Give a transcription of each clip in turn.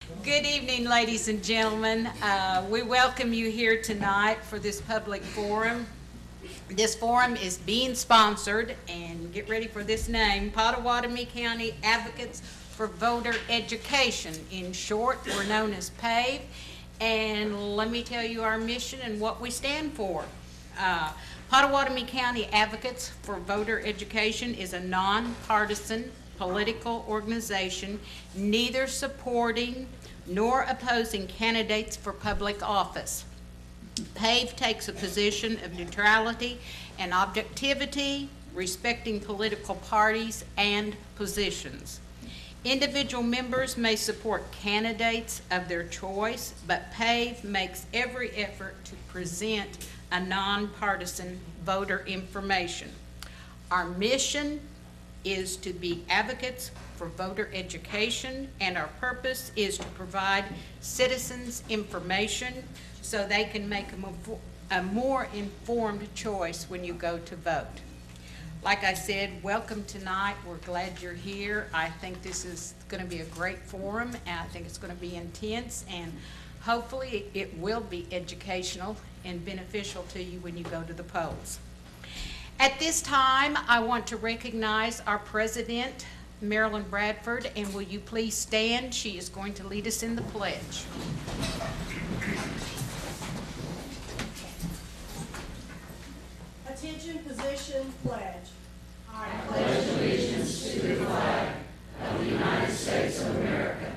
Good evening, ladies and gentlemen. We welcome you here tonight for this public forum. This forum is being sponsored, and get ready for this name, Pottawatomie County Advocates for Voter Education. In short, we're known as PAVE, and let me tell you our mission and what we stand for. Pottawatomie County Advocates for Voter Education is a nonpartisan political organization, neither supporting nor opposing candidates for public office. PAVE takes a position of neutrality and objectivity, respecting political parties and positions. Individual members may support candidates of their choice, but PAVE makes every effort to present a nonpartisan voter information. Our mission is to be advocates for voter education, and our purpose is to provide citizens information so they can make a more informed choice when you go to vote. Like I said, welcome tonight. We're glad you're here. I think this is going to be a great forum, and I think it's going to be intense, and hopefully it will be educational and beneficial to you when you go to the polls. At this time, I want to recognize our president, Marilyn Bradford, and will you please stand? She is going to lead us in the pledge. Attention, position, pledge. I pledge allegiance to the flag of the United States of America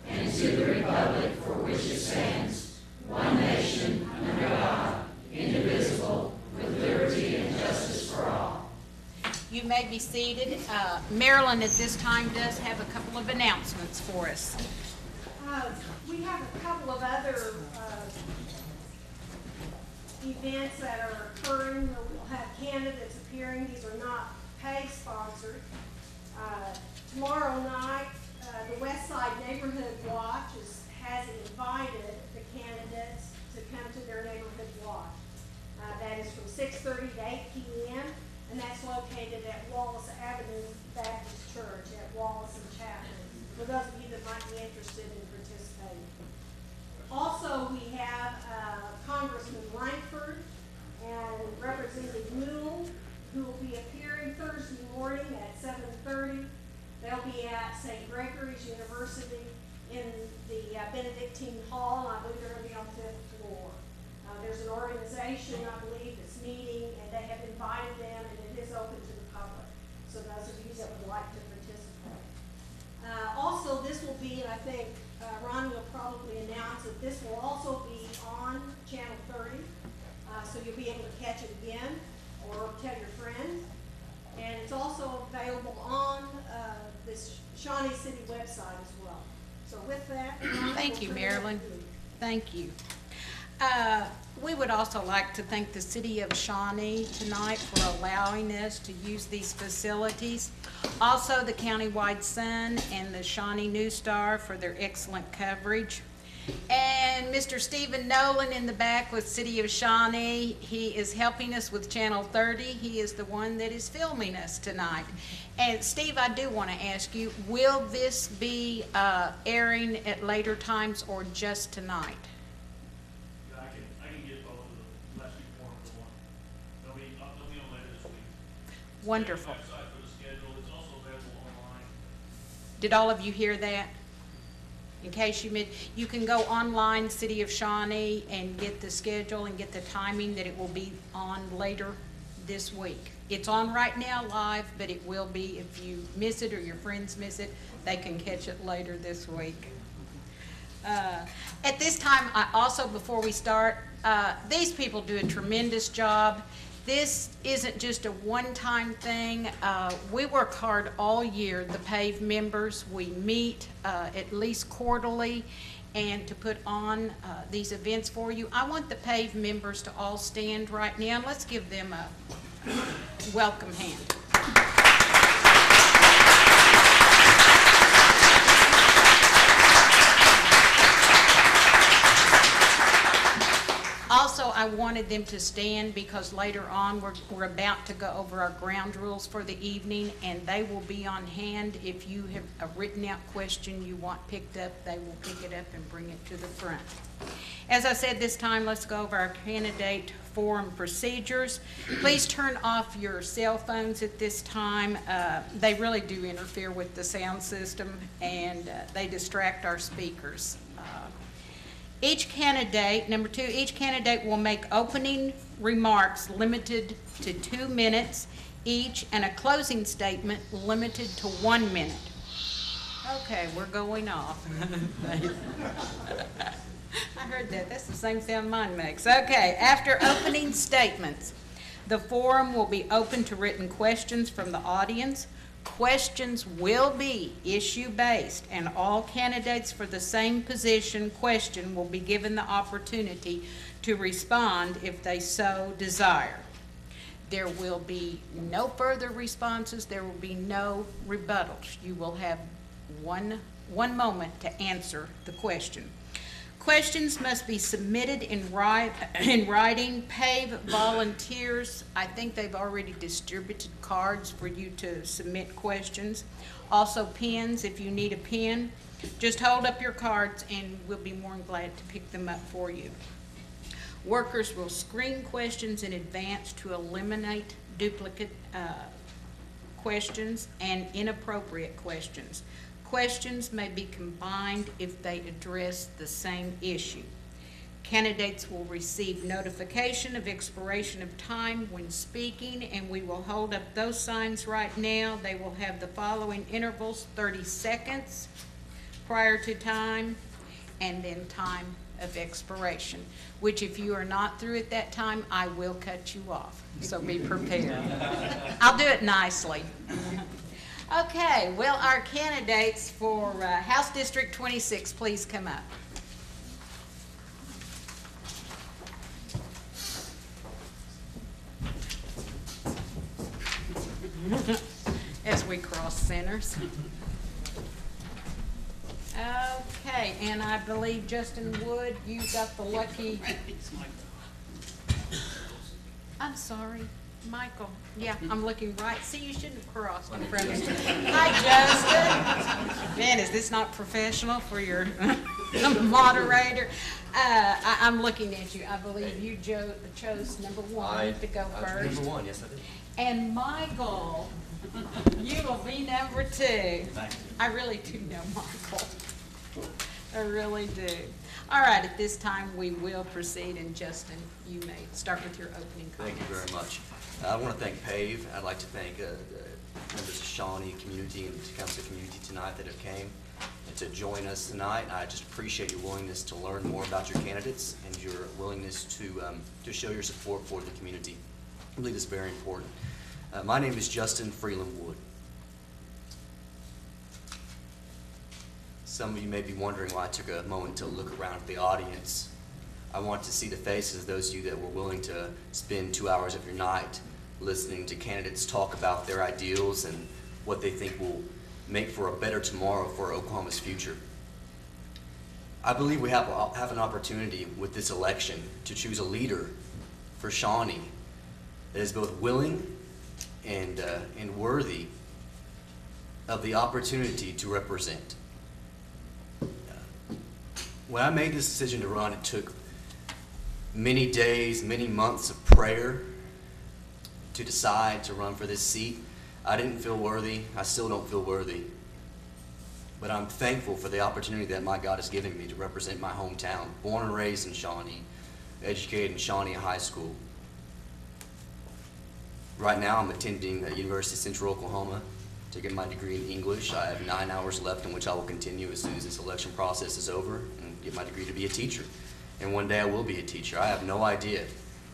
and to the republic for which it stands, one nation, under God, indivisible, with liberty and justice for all. You may be seated. Marilyn at this time does have a couple of announcements for us. We have a couple of other events that are occurring where we'll have candidates appearing. These are not PAVE sponsored. Tomorrow night, the West Side Neighborhood Watch has invited the candidates to come to their neighborhood watch. That is from 6:30 to 8 p.m. and that's located at Wallace Avenue Baptist Church at Wallace and Chapman, for those of you that might be interested in participating. Also, we have Congressman Langford and Representative Newell, who will be appearing Thursday morning at 7:30. They'll be at St. Gregory's University in the Benedictine Hall, and I believe they're going to be on the 5th floor. There's an organization, I believe, that's meeting, and they have invited them, and it is open to the public. So those of you that would like to participate. Also, this will be, and I think Ronnie will probably announce that this will also be on Channel 30, so you'll be able to catch it again or tell your friends. And it's also available on this Shawnee City website as well. So with that, Thank you, Marilyn. Thank you. We would also like to thank the City of Shawnee tonight for allowing us to use these facilities. Also, the Countywide Sun and the Shawnee News Star for their excellent coverage. And Mr. Stephen Nolan in the back with City of Shawnee, he is helping us with Channel 30. He is the one that is filming us tonight. And Steve, I do want to ask you, will this be airing at later times or just tonight? I can get both of the last week form for one. They'll be on later this week. Wonderful. There's a website for the schedule. It's also available online. Did all of you hear that? In case you can go online, City of Shawnee, and get the schedule and get the timing that it will be on later this week. It's on right now live, but it will be, if you miss it or your friends miss it, they can catch it later this week. At this time, I also, before we start, these people do a tremendous job. This isn't just a one-time thing. We work hard all year, the PAVE members. We meet at least quarterly and to put on these events for you. I want the PAVE members to all stand right now, and let's give them a welcome hand. Also, I wanted them to stand because later on, we're about to go over our ground rules for the evening, and they will be on hand. If you have a written out question you want picked up, they will pick it up and bring it to the front. As I said this time, let's go over our candidate forum procedures. Please turn off your cell phones at this time. They really do interfere with the sound system, and they distract our speakers. Each candidate, number two, each candidate will make opening remarks limited to 2 minutes each and a closing statement limited to 1 minute. Okay, we're going off. I heard that. That's the same sound mine makes. Okay, after opening statements, the forum will be open to written questions from the audience. Questions will be issue-based, and all candidates for the same position question will be given the opportunity to respond if they so desire. There will be no further responses. There will be no rebuttals. You will have one moment to answer the question. Questions must be submitted in writing. PAVE volunteers, I think they've already distributed cards for you to submit questions. Also pens, if you need a pen, just hold up your cards and we'll be more than glad to pick them up for you. Workers will screen questions in advance to eliminate duplicate questions and inappropriate questions. Questions may be combined if they address the same issue. Candidates will receive notification of expiration of time when speaking, and we will hold up those signs right now. They will have the following intervals: 30 seconds prior to time, and then time of expiration, which if you are not through at that time, I will cut you off. So be prepared. I'll do it nicely. Okay, well, our candidates for House District 26, please come up. As we cross centers. Okay, and I believe Justin Wood, you got the lucky... I'm sorry. Michael, yeah, I'm looking right. See, you shouldn't have crossed in front of me. Hi, Justin. Man, is this not professional for your moderator? I'm looking at you. I believe you chose number one to go first. Number one, yes I did. And Michael, you will be number two. I really do know Michael. I really do. All right, at this time we will proceed, and Justin, you may start with your opening comments. Thank you very much. I want to thank PAVE. I'd like to thank the members of Shawnee community and Tecumseh community tonight that have came and to join us tonight. I just appreciate your willingness to learn more about your candidates and your willingness to show your support for the community. I believe it's very important. My name is Justin Freeland Wood. Some of you may be wondering why I took a moment to look around at the audience. I want to see the faces of those of you that were willing to spend 2 hours of your night listening to candidates talk about their ideals and what they think will make for a better tomorrow for Oklahoma's future. I believe we have an opportunity with this election to choose a leader for Shawnee that is both willing and worthy of the opportunity to represent. When I made this decision to run, it took many days, many months of prayer to decide to run for this seat. I didn't feel worthy. I still don't feel worthy. But I'm thankful for the opportunity that my God has given me to represent my hometown. Born and raised in Shawnee, educated in Shawnee High School. Right now I'm attending University of Central Oklahoma to get my degree in English. I have 9 hours left in which I will continue as soon as this election process is over and get my degree to be a teacher. And one day I will be a teacher. I have no idea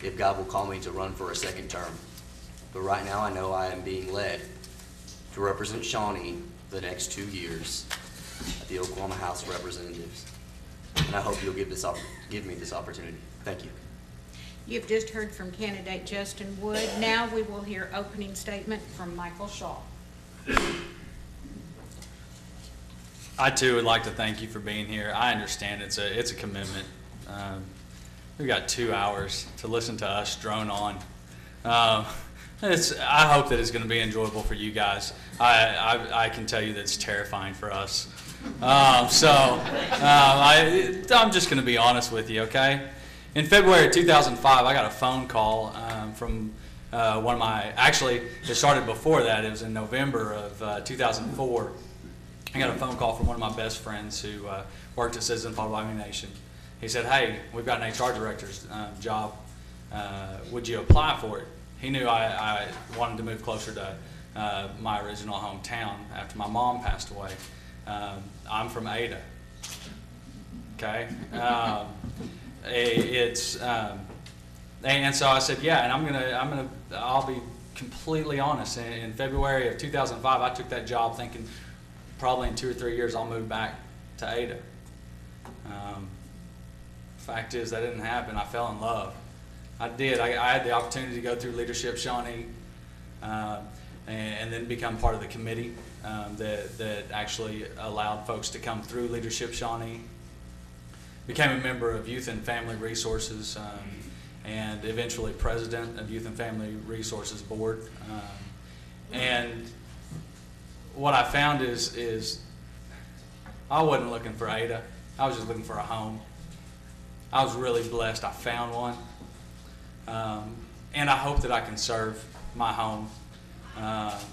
if God will call me to run for a second term. But right now I know I am being led to represent Shawnee for the next 2 years at the Oklahoma House of Representatives. And I hope you'll give me this opportunity. Thank you. You've just heard from candidate Justin Wood. Now we will hear opening statement from Michael Shaw. I too would like to thank you for being here. I understand it's a commitment. we got 2 hours to listen to us drone on. I hope that it's going to be enjoyable for you guys. I can tell you that it's terrifying for us. I'm just going to be honest with you, okay? In February of 2005, I got a phone call from one of my, actually, it started before that. It was in November of 2004. I got a phone call from one of my best friends who worked at Citizen Potawatomi Nation. He said, hey, we've got an HR director's job. Would you apply for it? He knew I wanted to move closer to my original hometown after my mom passed away. I'm from Ada. Okay? And so I said, yeah, and I'll be completely honest. In February of 2005, I took that job thinking probably in 2 or 3 years I'll move back to Ada. Fact is, that didn't happen. I fell in love. I did. I had the opportunity to go through Leadership Shawnee and then become part of the committee that actually allowed folks to come through Leadership Shawnee. Became a member of Youth and Family Resources and eventually president of Youth and Family Resources Board. And what I found is I wasn't looking for Ada. I was just looking for a home. I was really blessed. I found one. And I hope that I can serve my home up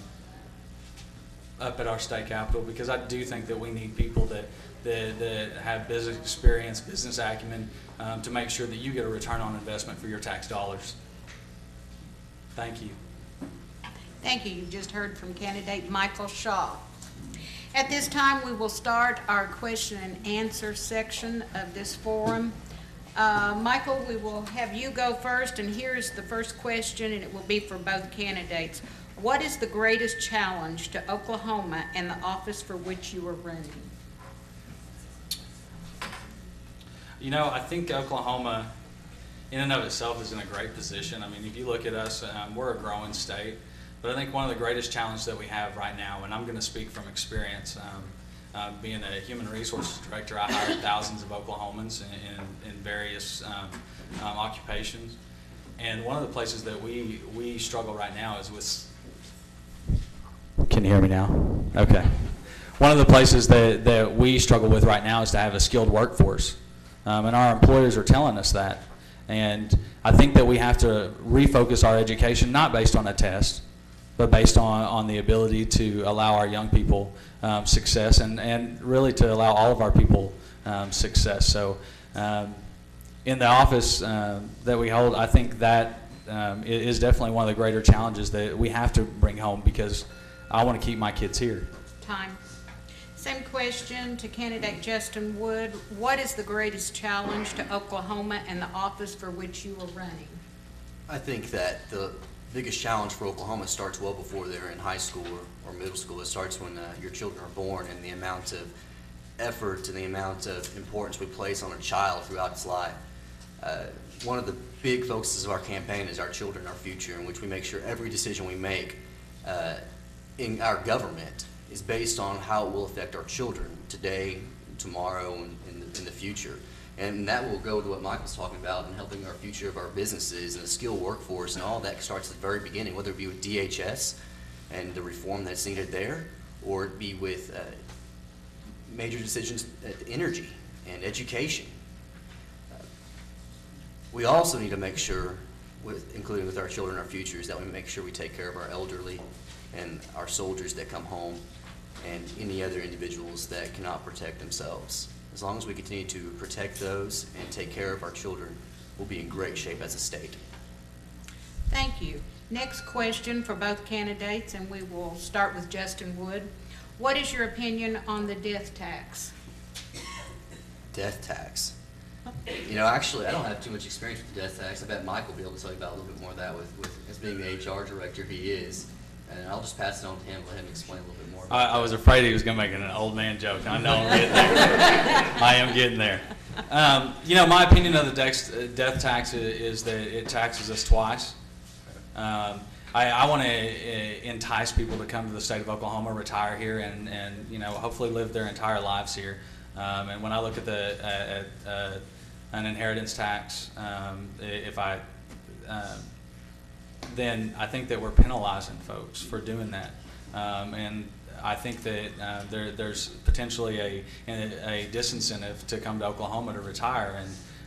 at our state capitol, because I do think that we need people that have business experience, business acumen, to make sure that you get a return on investment for your tax dollars. Thank you. Thank you. You just heard from candidate Michael Shaw. At this time, we will start our question and answer section of this forum. Michael, we will have you go first, and here's the first question, and it will be for both candidates. What is the greatest challenge to Oklahoma and the office for which you are running? You know, I think Oklahoma, in and of itself, is in a great position. I mean, if you look at us, we're a growing state, but I think one of the greatest challenges that we have right now, and I'm going to speak from experience, being a human resources director, I hired thousands of Oklahomans in various occupations. And one of the places that we struggle right now is with... Can you hear me now? Okay. One of the places that we struggle with right now is to have a skilled workforce. And our employers are telling us that. And I think that we have to refocus our education, not based on a test, but based on the ability to allow our young people success and really to allow all of our people success. So in the office that we hold, I think that is definitely one of the greater challenges that we have to bring home, because I want to keep my kids here. Time. Same question to candidate Justin Wood. What is the greatest challenge to Oklahoma and the office for which you are running? I think that the biggest challenge for Oklahoma starts well before they're in high school or middle school. It starts when your children are born, and the amount of effort and the amount of importance we place on a child throughout its life. One of the big focuses of our campaign is our children, our future, in which we make sure every decision we make in our government is based on how it will affect our children today, tomorrow, and in the future. And that will go to what Michael's talking about in helping our future of our businesses and the skilled workforce, and all that starts at the very beginning, whether it be with DHS and the reform that's needed there, or it be with major decisions at energy and education. We also need to make sure, including with our children, our futures, that we make sure we take care of our elderly and our soldiers that come home and any other individuals that cannot protect themselves. As long as we continue to protect those and take care of our children, we'll be in great shape as a state. Thank you. Next question for both candidates, and we will start with Justin Wood. What is your opinion on the death tax? Death tax. You know, actually, I don't have too much experience with the death tax. I bet Mike will be able to tell you about a little bit more of that with as being the HR director he is. And I'll just pass it on to him, let him explain a little bit more about I was afraid he was going to make an old man joke. I know I'm getting there. I am getting there. You know, my opinion of the death tax is that it taxes us twice. I want to entice people to come to the state of Oklahoma, retire here, and you know, hopefully live their entire lives here. And when I look at an inheritance tax, then I think that we're penalizing folks for doing that. And I think that there's potentially a disincentive to come to Oklahoma to retire,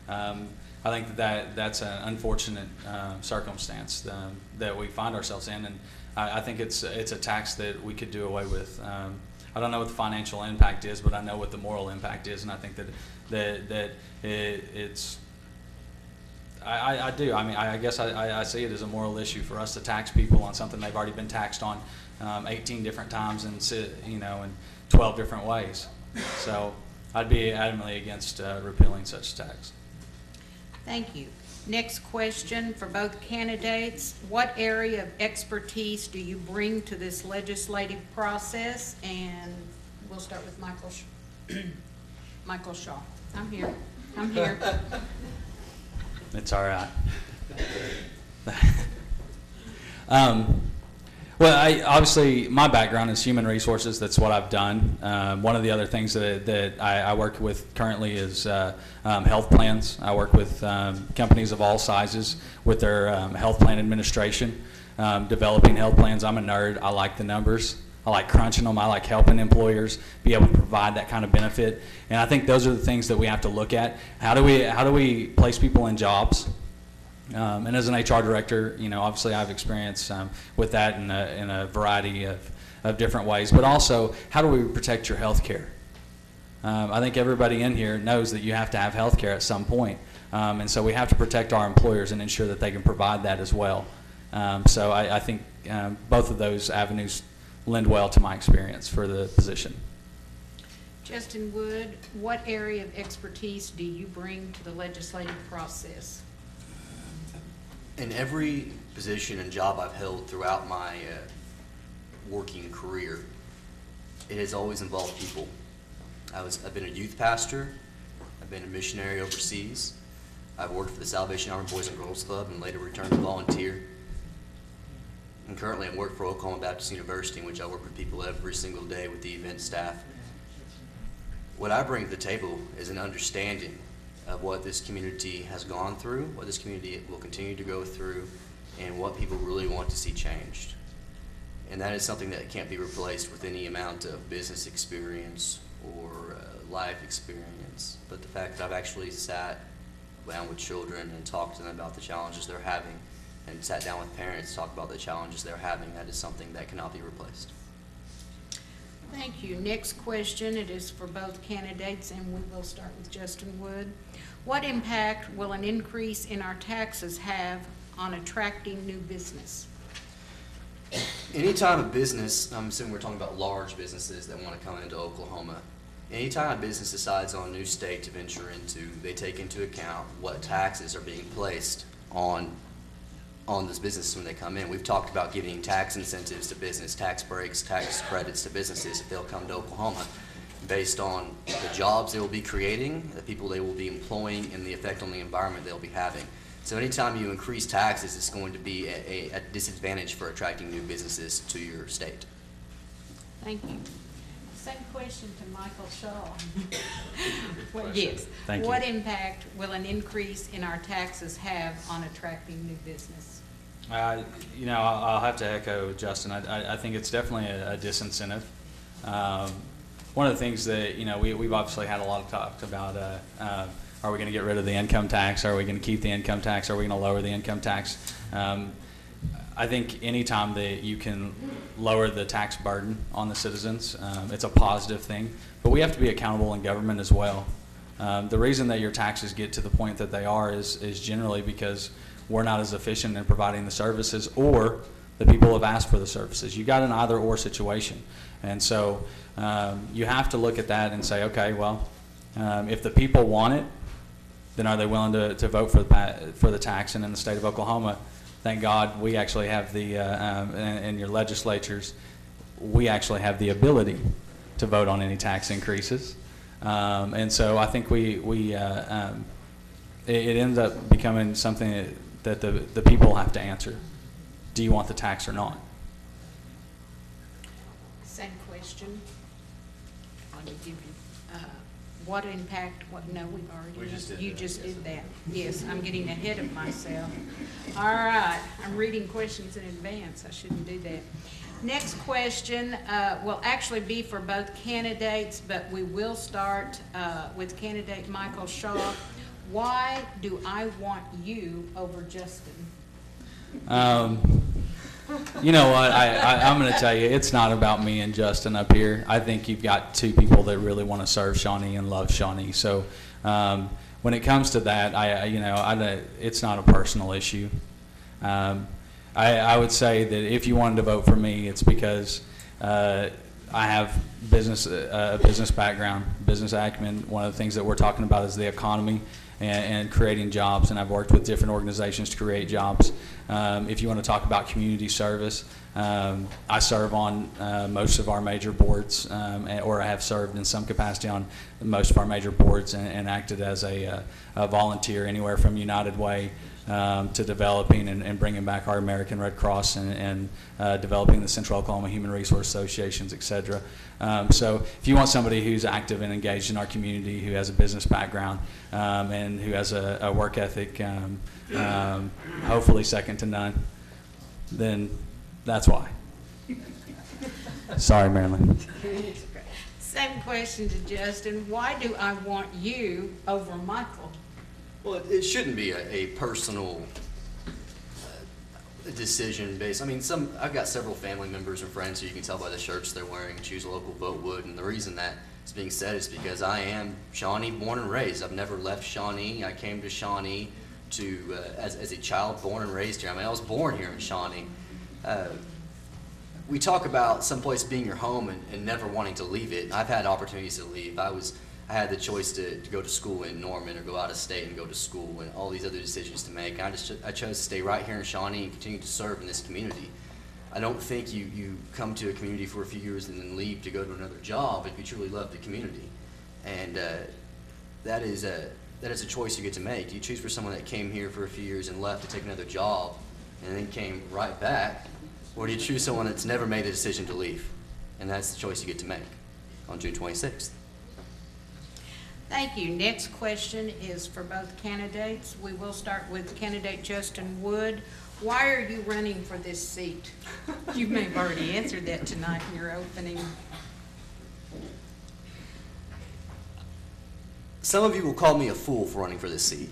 and I think that's an unfortunate circumstance that we find ourselves in, and I think it's a tax that we could do away with. I don't know what the financial impact is, but I know what the moral impact is, and I think that it's. I do. I mean, I guess I see it as a moral issue for us to tax people on something they've already been taxed on 18 different times and in 12 different ways. So I'd be adamantly against repealing such a tax. Thank you. Next question for both candidates. What area of expertise do you bring to this legislative process? And we'll start with Michael Shaw. I'm here. It's all right. Well, obviously, my background is human resources. That's what I've done. One of the other things that I work with currently is health plans. I work with companies of all sizes with their health plan administration, developing health plans. I'm a nerd. I like the numbers. I like crunching them. I like helping employers be able to provide that kind of benefit. And I think those are the things that we have to look at. How do we place people in jobs? And as an HR director, obviously I have experience with that in a variety of different ways. But also, how do we protect your health care? I think everybody in here knows that you have to have health care at some point. And so we have to protect our employers and ensure that they can provide that as well. So I think both of those avenues lend well to my experience for the position. Justin Wood, what area of expertise do you bring to the legislative process? In every position and job I've held throughout my working career, it has always involved people. I've been a youth pastor, I've been a missionary overseas, I've worked for the Salvation Army Boys and Girls Club and later returned to volunteer. And currently I work for Oklahoma Baptist University, in which I work with people every single day with the event staff. What I bring to the table is an understanding of what this community has gone through, what this community will continue to go through, and what people really want to see changed. And that is something that can't be replaced with any amount of business experience or life experience. But the fact that I've actually sat down with children and talked to them about the challenges they're having, and sat down with parents to talk about the challenges they're having, that is something that cannot be replaced. Thank you. Next question, it is for both candidates, and we will start with Justin Wood. What impact will an increase in our taxes have on attracting new business? Anytime a business, I'm assuming we're talking about large businesses that want to come into Oklahoma, anytime a business decides on a new state to venture into, they take into account what taxes are being placed on this business when they come in. We've talked about giving tax incentives to business, tax breaks, tax credits to businesses if they'll come to Oklahoma based on the jobs they will be creating, the people they will be employing, and the effect on the environment they'll be having. So anytime you increase taxes, it's going to be a disadvantage for attracting new businesses to your state. Thank you. Same question to Michael Shaw. Well, yes. Thank you. What impact will an increase in our taxes have on attracting new business? I'll have to echo Justin. I think it's definitely a disincentive. One of the things that, we've obviously had a lot of talk about, are we going to get rid of the income tax? Are we going to keep the income tax? Are we going to lower the income tax? I think anytime that you can lower the tax burden on the citizens, it's a positive thing. But we have to be accountable in government as well. The reason that your taxes get to the point that they are is generally because we're not as efficient in providing the services, or the people have asked for the services. You got an either-or situation. And so you have to look at that and say, okay, well, if the people want it, then are they willing to vote for the tax? And in the state of Oklahoma, thank God we actually have in your legislatures, we actually have the ability to vote on any tax increases. And so I think it ends up becoming something that the people have to answer. Do you want the tax or not? Same question. I'll give you what impact, what, no, we've already. We just did You that, just yes. did that. Yes, I'm getting ahead of myself. All right, I'm reading questions in advance. I shouldn't do that. Next question will actually be for both candidates, but we will start with candidate Michael Shaw. Why do I want you over Justin? You know what? I'm going to tell you, it's not about me and Justin up here. I think you've got two people that really want to serve Shawnee and love Shawnee. So when it comes to that, it's not a personal issue. I would say that if you wanted to vote for me, it's because I have a business background, business acumen. One of the things that we're talking about is the economy and creating jobs, and I've worked with different organizations to create jobs. If you want to talk about community service, I serve on most of our major boards, or I have served in some capacity on most of our major boards and acted as a volunteer anywhere from United Way to developing and bringing back our American Red Cross and developing the Central Oklahoma Human Resource Associations, et cetera. So if you want somebody who's active and engaged in our community, who has a business background, and who has a work ethic, hopefully second to none, then that's why. Sorry, Marilyn. Same question to Justin. Why do I want you over Michael? Well, it shouldn't be a personal decision based. I mean, I've got several family members and friends who you can tell by the shirts they're wearing, Choose a Local, Vote Wood, and the reason that is being said is because I am Shawnee born and raised. I've never left Shawnee. I came to Shawnee as a child born and raised here. I mean, I was born here in Shawnee. We talk about someplace being your home and never wanting to leave it. I've had opportunities to leave. I had the choice to go to school in Norman or go out of state and go to school and all these other decisions to make. I chose to stay right here in Shawnee and continue to serve in this community. I don't think you come to a community for a few years and then leave to go to another job if you truly love the community. And that is a choice you get to make. Do you choose for someone that came here for a few years and left to take another job and then came right back? Or do you choose someone that's never made the decision to leave? And that's the choice you get to make on June 26th. Thank you. Next question is for both candidates. We will start with candidate Justin Wood. Why are you running for this seat? You may have already answered that tonight in your opening. Some of you will call me a fool for running for this seat,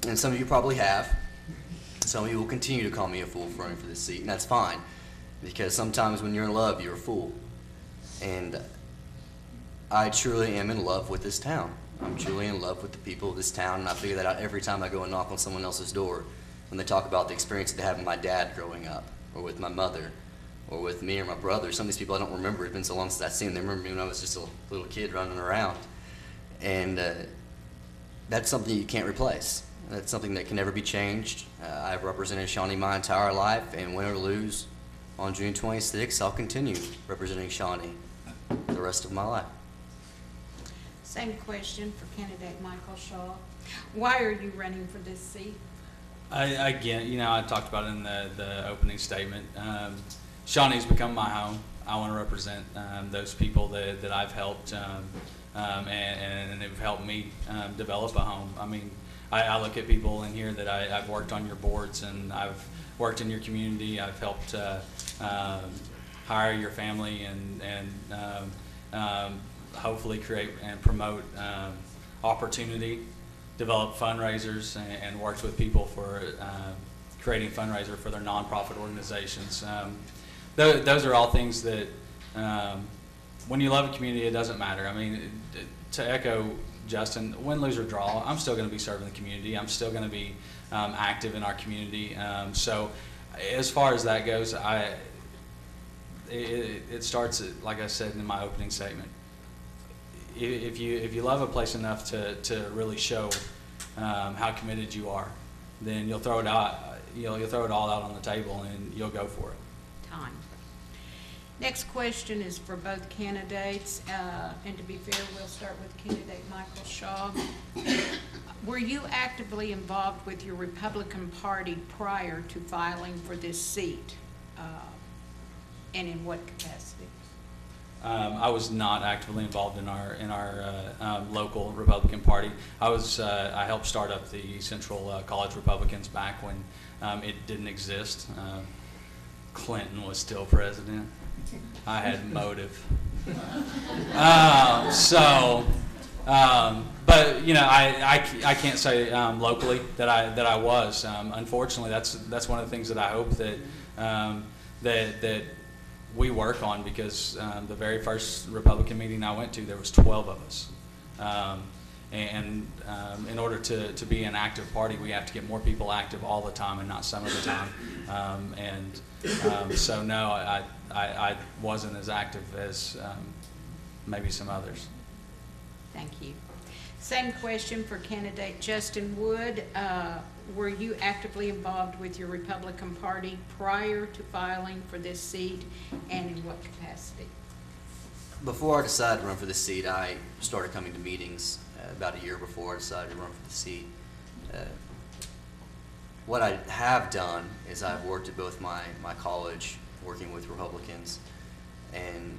and some of you probably have. Some of you will continue to call me a fool for running for this seat, and that's fine, because sometimes when you're in love, you're a fool. And I truly am in love with this town. I'm truly in love with the people of this town, and I figure that out every time I go and knock on someone else's door when they talk about the experience that they had with my dad growing up, or with my mother, or with me or my brother. Some of these people I don't remember. It's been so long since I've seen them. They remember me when I was just a little kid running around. And that's something you can't replace. That's something that can never be changed. I've represented Shawnee my entire life, and win or lose, on June 26th, I'll continue representing Shawnee the rest of my life. Same question for candidate Michael Shaw. Why are you running for this seat? Again, I talked about it in the opening statement. Shawnee's become my home. I want to represent those people that I've helped and have helped me develop a home. I mean, I look at people in here that I've worked on your boards, and I've worked in your community. I've helped hire your family and hopefully create and promote opportunity, develop fundraisers, and worked with people for creating fundraiser for their nonprofit organizations. Those are all things that when you love a community, it doesn't matter. I mean, to echo Justin, win, lose, or draw, I'm still going to be serving the community. I'm still going to be active in our community. So as far as that goes, it starts, like I said in my opening statement. If you love a place enough to really show how committed you are, then you'll throw it out. You'll throw it all out on the table, and you'll go for it. Time. Next question is for both candidates, and to be fair, we'll start with candidate Michael Shaw. Were you actively involved with your Republican Party prior to filing for this seat, and in what capacity? I was not actively involved in our local Republican Party. I helped start up the Central College Republicans back when it didn't exist. Clinton was still president. I had motive. But you know, I can't say locally that I was. Unfortunately, that's one of the things that I hope that we work on, because the very first Republican meeting I went to, there was 12 of us. In order to be an active party, we have to get more people active all the time and not some of the time. So no, I wasn't as active as maybe some others. Thank you. Same question for candidate Justin Wood. Were you actively involved with your Republican Party prior to filing for this seat, and in what capacity? Before I decided to run for the seat, I started coming to meetings about a year before I decided to run for the seat. What I have done is I've worked at both my college, working with Republicans, and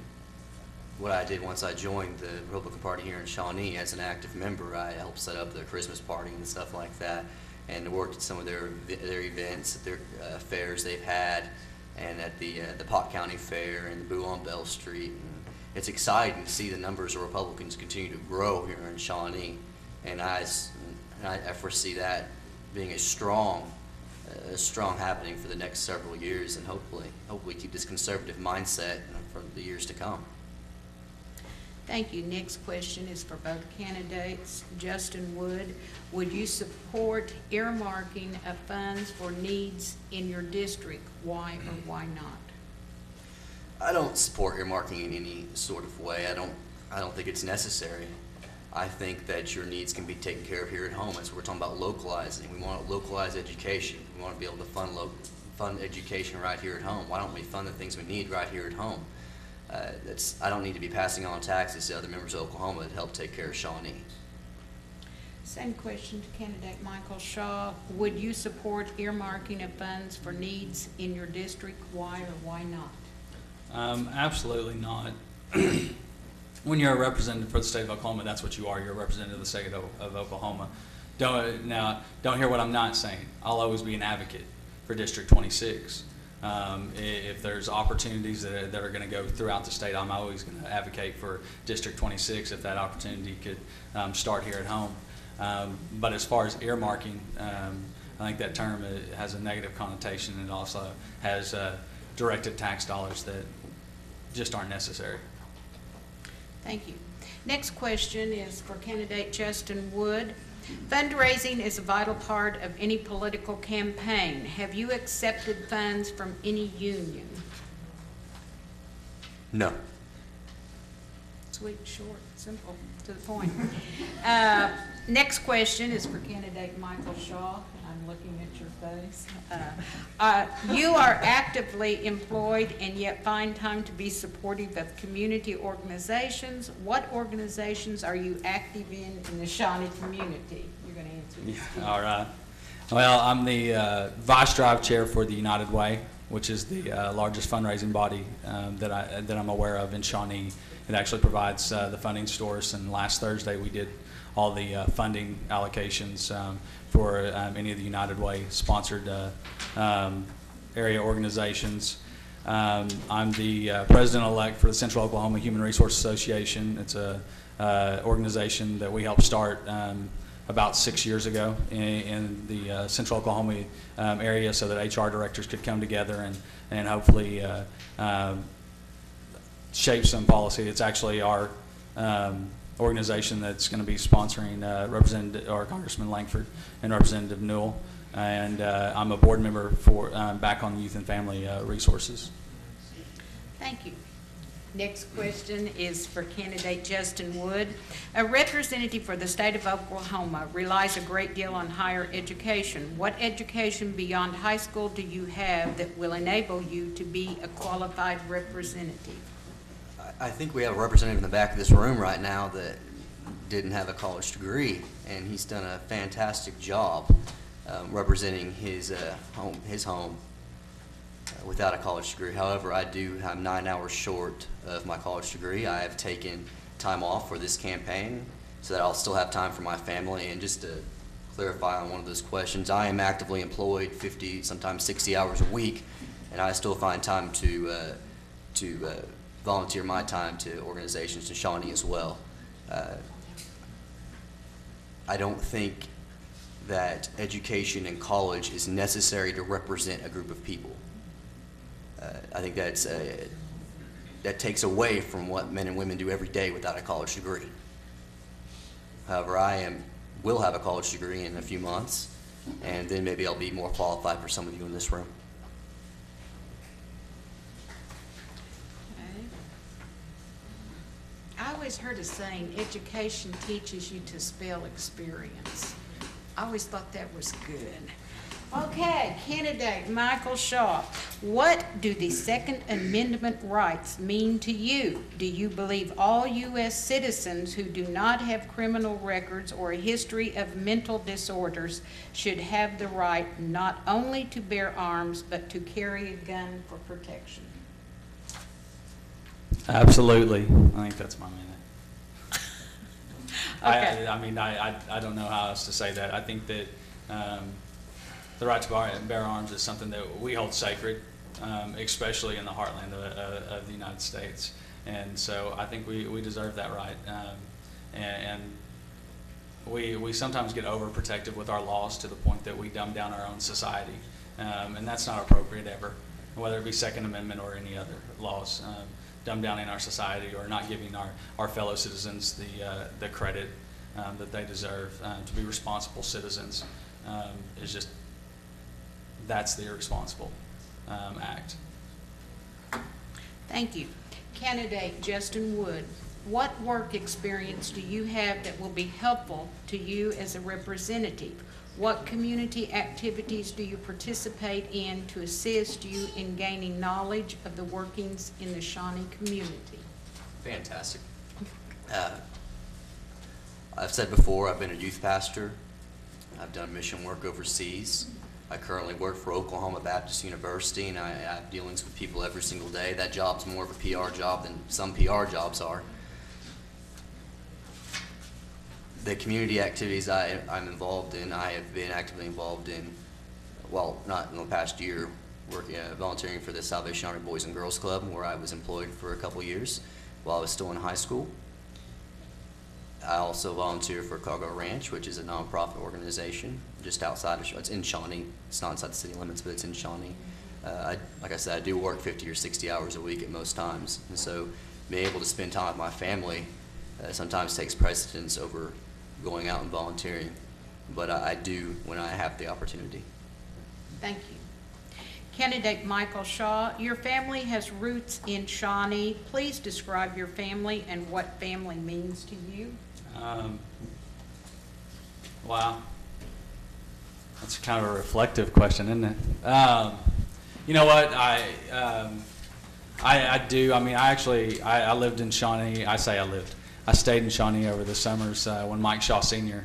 what I did once I joined the Republican Party here in Shawnee as an active member, I helped set up the Christmas party and stuff like that, and worked at some of their events, at their fairs they've had, and at the Pot County Fair and the Boo on Bell Street. And it's exciting to see the numbers of Republicans continue to grow here in Shawnee, and I foresee that being a strong happening for the next several years, and hopefully keep this conservative mindset for the years to come. Thank you. Next question is for both candidates. Justin Wood, would you support earmarking of funds for needs in your district? Why or why not? I don't support earmarking in any sort of way. I don't think it's necessary. I think that your needs can be taken care of here at home. That's what we're talking about, localizing. We want to localize education. We want to be able to fund education right here at home. Why don't we fund the things we need right here at home? I don't need to be passing on taxes to other members of Oklahoma to help take care of Shawnee. Same question to candidate Michael Shaw. Would you support earmarking of funds for needs in your district? Why or why not? Absolutely not. When you're a representative for the state of Oklahoma, that's what you are. You're a representative of the state of Oklahoma. Don't hear what I'm not saying. I'll always be an advocate for District 26. If there's opportunities that are going to go throughout the state, I'm always going to advocate for District 26 if that opportunity could start here at home. But as far as earmarking, I think that term has a negative connotation, and it also has directed tax dollars that just aren't necessary. Thank you. Next question is for candidate Justin Wood. Fundraising is a vital part of any political campaign. Have you accepted funds from any union? No. Sweet, short, simple, to the point. Next question is for candidate Michael Shaw. I'm looking at your face. You are actively employed and yet find time to be supportive of community organizations. What organizations are you active in the Shawnee community? You're going to answer this. Yeah, all right. Well, I'm the Vice Drive Chair for the United Way, which is the largest fundraising body that I'm aware of in Shawnee. It actually provides the funding source, and last Thursday we did all the funding allocations for any of the United Way sponsored area organizations. I'm the president-elect for the Central Oklahoma Human Resource Association. It's a organization that we helped start about 6 years ago in the Central Oklahoma area, so that HR directors could come together and hopefully shape some policy. It's actually our organization that's going to be sponsoring Congressman Langford and Representative Newell, and I'm a board member for back on Youth and Family Resources. Thank you. Next question is for candidate Justin Wood. A representative for the state of Oklahoma relies a great deal on higher education. What education beyond high school do you have that will enable you to be a qualified representative? I think we have a representative in the back of this room right now that didn't have a college degree, and he's done a fantastic job representing his home. without a college degree. However, I'm 9 hours short of my college degree. I have taken time off for this campaign so that I'll still have time for my family. And just to clarify on one of those questions, I am actively employed 50, sometimes 60 hours a week, and I still find time to volunteer my time to organizations in Shawnee as well. I don't think that education in college is necessary to represent a group of people. I think that takes away from what men and women do every day without a college degree. However, will have a college degree in a few months, and then maybe I'll be more qualified for some of you in this room. Okay. I always heard a saying, education teaches you to spell experience. I always thought that was good. Okay, candidate Michael Shaw, what do the Second Amendment rights mean to you? Do you believe all U.S. citizens who do not have criminal records or a history of mental disorders should have the right not only to bear arms, but to carry a gun for protection? Absolutely. I think that's my minute. Okay. I don't know how else to say that. I think that the right to bear arms is something that we hold sacred, especially in the heartland of the United States. And so I think we deserve that right. And we sometimes get overprotective with our laws to the point that we dumb down our own society. And that's not appropriate ever, whether it be Second Amendment or any other laws. Dumb down in our society or not giving our fellow citizens the credit that they deserve to be responsible citizens is just, that's the irresponsible act. Thank you. Candidate Justin Wood, what work experience do you have that will be helpful to you as a representative? What community activities do you participate in to assist you in gaining knowledge of the workings in the Shawnee community? Fantastic. I've said before, I've been a youth pastor. I've done mission work overseas. I currently work for Oklahoma Baptist University, and I have dealings with people every single day. That job's more of a PR job than some PR jobs are. The community activities I'm involved in, I have been actively involved in, well, not in the past year, volunteering for the Salvation Army Boys and Girls Club, where I was employed for a couple years while I was still in high school. I also volunteer for Cargo Ranch, which is a nonprofit organization just outside of, it's in Shawnee. It's not inside the city limits, but it's in Shawnee. Like I said, I do work 50 or 60 hours a week at most times, and so being able to spend time with my family sometimes takes precedence over going out and volunteering, but I do when I have the opportunity. Thank you. Candidate Michael Shaw, your family has roots in Shawnee. Please describe your family and what family means to you. Wow. That's kind of a reflective question, isn't it? You know what? I do. I mean, I lived in Shawnee. I stayed in Shawnee over the summers when Mike Shaw Sr.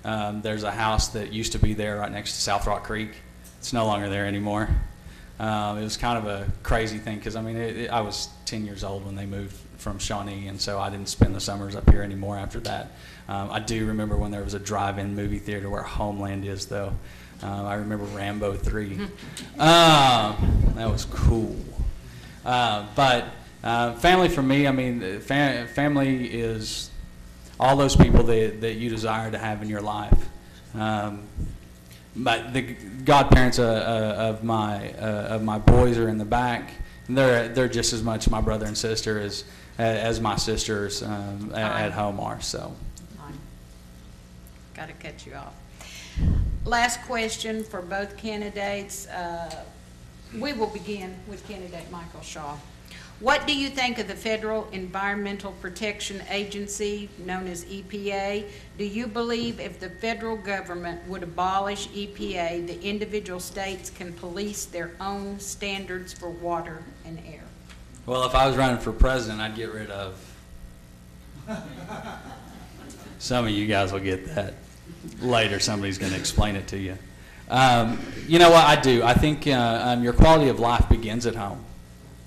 There's a house that used to be there right next to South Rock Creek. It's no longer there anymore. It was kind of a crazy thing because, I mean, I was 10 years old when they moved from Shawnee, and so I didn't spend the summers up here anymore after that. I do remember when there was a drive-in movie theater where Homeland is, though. I remember Rambo 3. That was cool. But family for me, I mean, family is all those people that you desire to have in your life. But the godparents of my boys are in the back. They're just as much my brother and sister as my sisters at home are. So, got to cut you off. Last question for both candidates. We will begin with candidate Michael Shaw. What do you think of the Federal Environmental Protection Agency, known as EPA? Do you believe if the federal government would abolish EPA, the individual states can police their own standards for water and air? Well, if I was running for president, I'd get rid of. Some of you guys will get that later. Somebody's going to explain it to you. You know what, I do. I think your quality of life begins at home.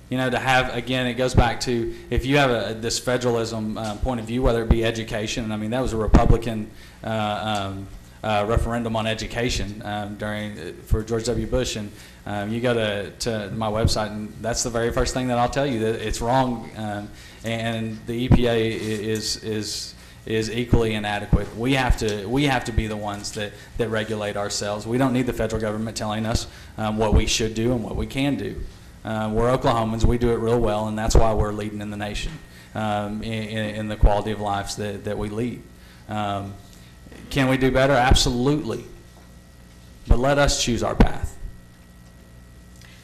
You know, to have, again, it goes back to, if you have this federalism point of view, whether it be education, and I mean, that was a Republican referendum on education for George W. Bush, and you go to my website, and that's the very first thing that I'll tell you, that it's wrong, and the EPA is equally inadequate. We have to be the ones that regulate ourselves. We don't need the federal government telling us what we should do and what we can do. We're Oklahomans. We do it real well, and that's why we're leading in the nation in the quality of lives that we lead. Can we do better? Absolutely. But let us choose our path.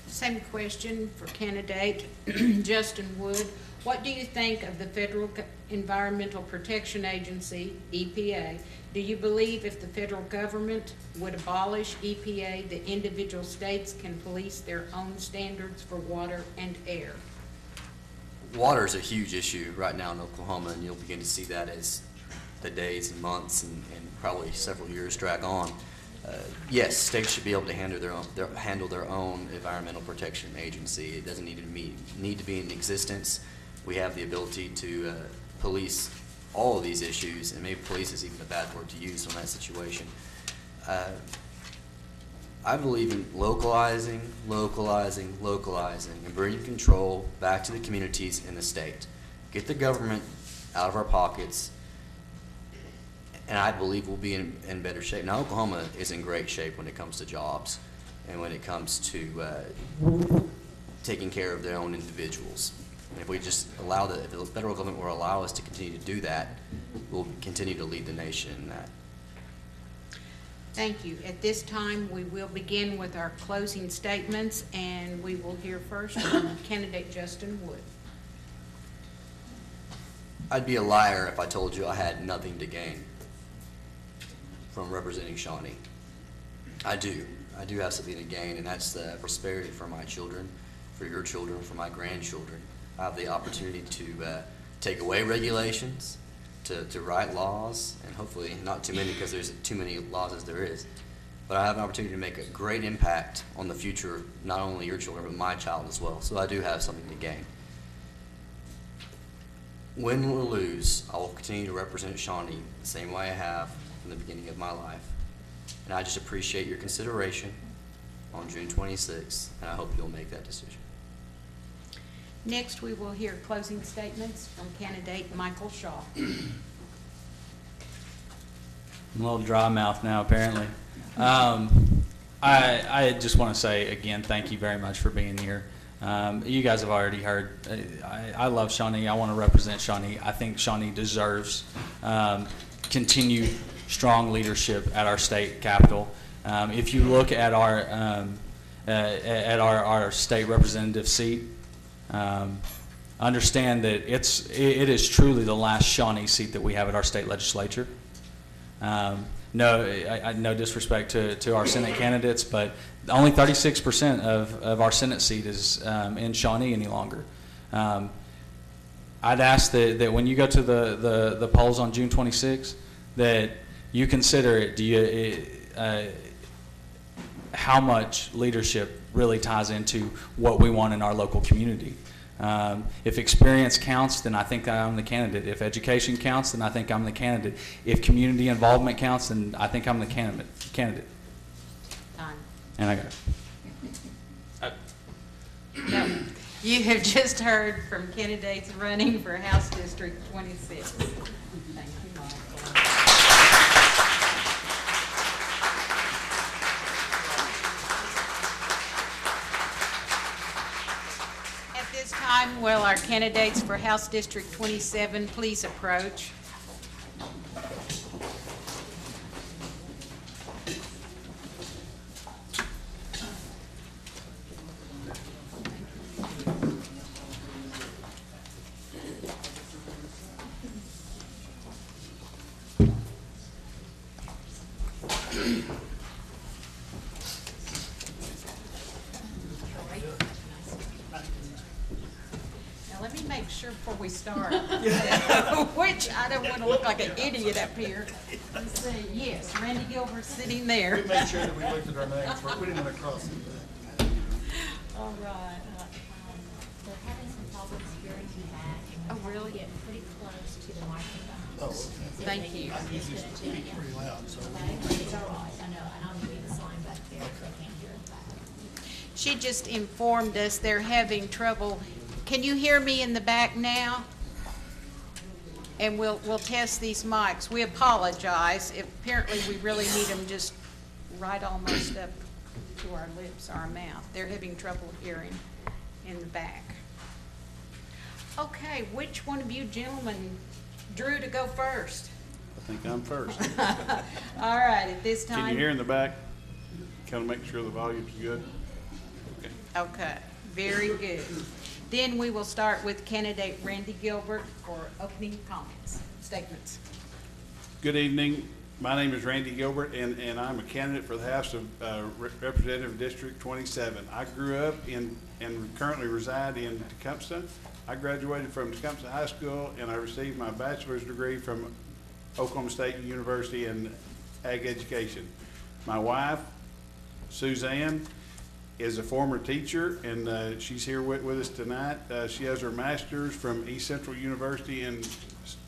Same question for candidate Justin Wood. What do you think of the Federal Environmental Protection Agency, EPA? Do you believe if the federal government would abolish EPA, the individual states can police their own standards for water and air? Water is a huge issue right now in Oklahoma, and you'll begin to see that as the days and months and probably several years drag on. Yes, states should be able to handle their own environmental protection agency. It doesn't need to be in existence. We have the ability to police all of these issues, and maybe police is even a bad word to use on that situation. I believe in localizing, and bringing control back to the communities in the state. Get the government out of our pockets, and I believe we'll be in better shape. Now, Oklahoma is in great shape when it comes to jobs and when it comes to taking care of their own individuals. And if we just if the federal government will allow us to continue to do that, we'll continue to lead the nation in that. Thank you. At this time, we will begin with our closing statements, and we will hear first from candidate Justin Wood. I'd be a liar if I told you I had nothing to gain from representing Shawnee. I do have something to gain, and that's the prosperity for my children, for your children, for my grandchildren. I have the opportunity to take away regulations, to write laws, and hopefully not too many, because there's too many laws as there is. But I have an opportunity to make a great impact on the future, not only your children, but my child as well. So I do have something to gain. Win or lose, I will continue to represent Shawnee the same way I have from the beginning of my life. And I just appreciate your consideration on June 26th, and I hope you'll make that decision. Next, we will hear closing statements from candidate Michael Shaw. I'm a little dry mouth now, apparently. I just want to say again, thank you very much for being here. You guys have already heard, I love Shawnee. I want to represent Shawnee. I think Shawnee deserves continued strong leadership at our state capitol. If you look at our state representative seat, understand that it is truly the last Shawnee seat that we have at our state legislature. No disrespect to our Senate candidates, but only 36% of our Senate seat is in Shawnee any longer. I'd ask that when you go to the polls on June 26th, that you consider how much leadership really ties into what we want in our local community. If experience counts, then I think I'm the candidate. If education counts, then I think I'm the candidate. If community involvement counts, then I think I'm the candidate. Time. And I got it. No. You have just heard from candidates running for House District 26. Thank you, Michael. At this time, will our candidates for House District 27 please approach? Now, let me make sure before we start, which I don't want to look like an idiot up here. Let's see, yes, Randy Gilbert sitting there. We made sure that we looked at our names, we didn't want to cross it. All right. They're having some problems hearing you back. Oh, really? Get pretty close to the microphone. Oh, okay. Thank you. I usually speak pretty loud, so. Okay, it's all right, I know, and I'll give you the sign back there if they can't hear it back. She just informed us they're having trouble. Can you hear me in the back now? And we'll test these mics. We apologize. Apparently, we really need them just right almost up to our lips, our mouth. They're having trouble hearing in the back. Okay, which one of you gentlemen drew to go first? I think I'm first. All right, at this time. Can you hear in the back? Kind of make sure the volume's good. Okay. Okay, very good. Then we will start with candidate Randy Gilbert for opening comments, statements. Good evening. My name is Randy Gilbert, and I'm a candidate for the House of Representative District 27. I grew up in and currently reside in Tecumseh. I graduated from Tecumseh High School, and I received my bachelor's degree from Oklahoma State University in ag education. My wife, Suzanne, is a former teacher, and she's here with us tonight. She has her master's from East Central University in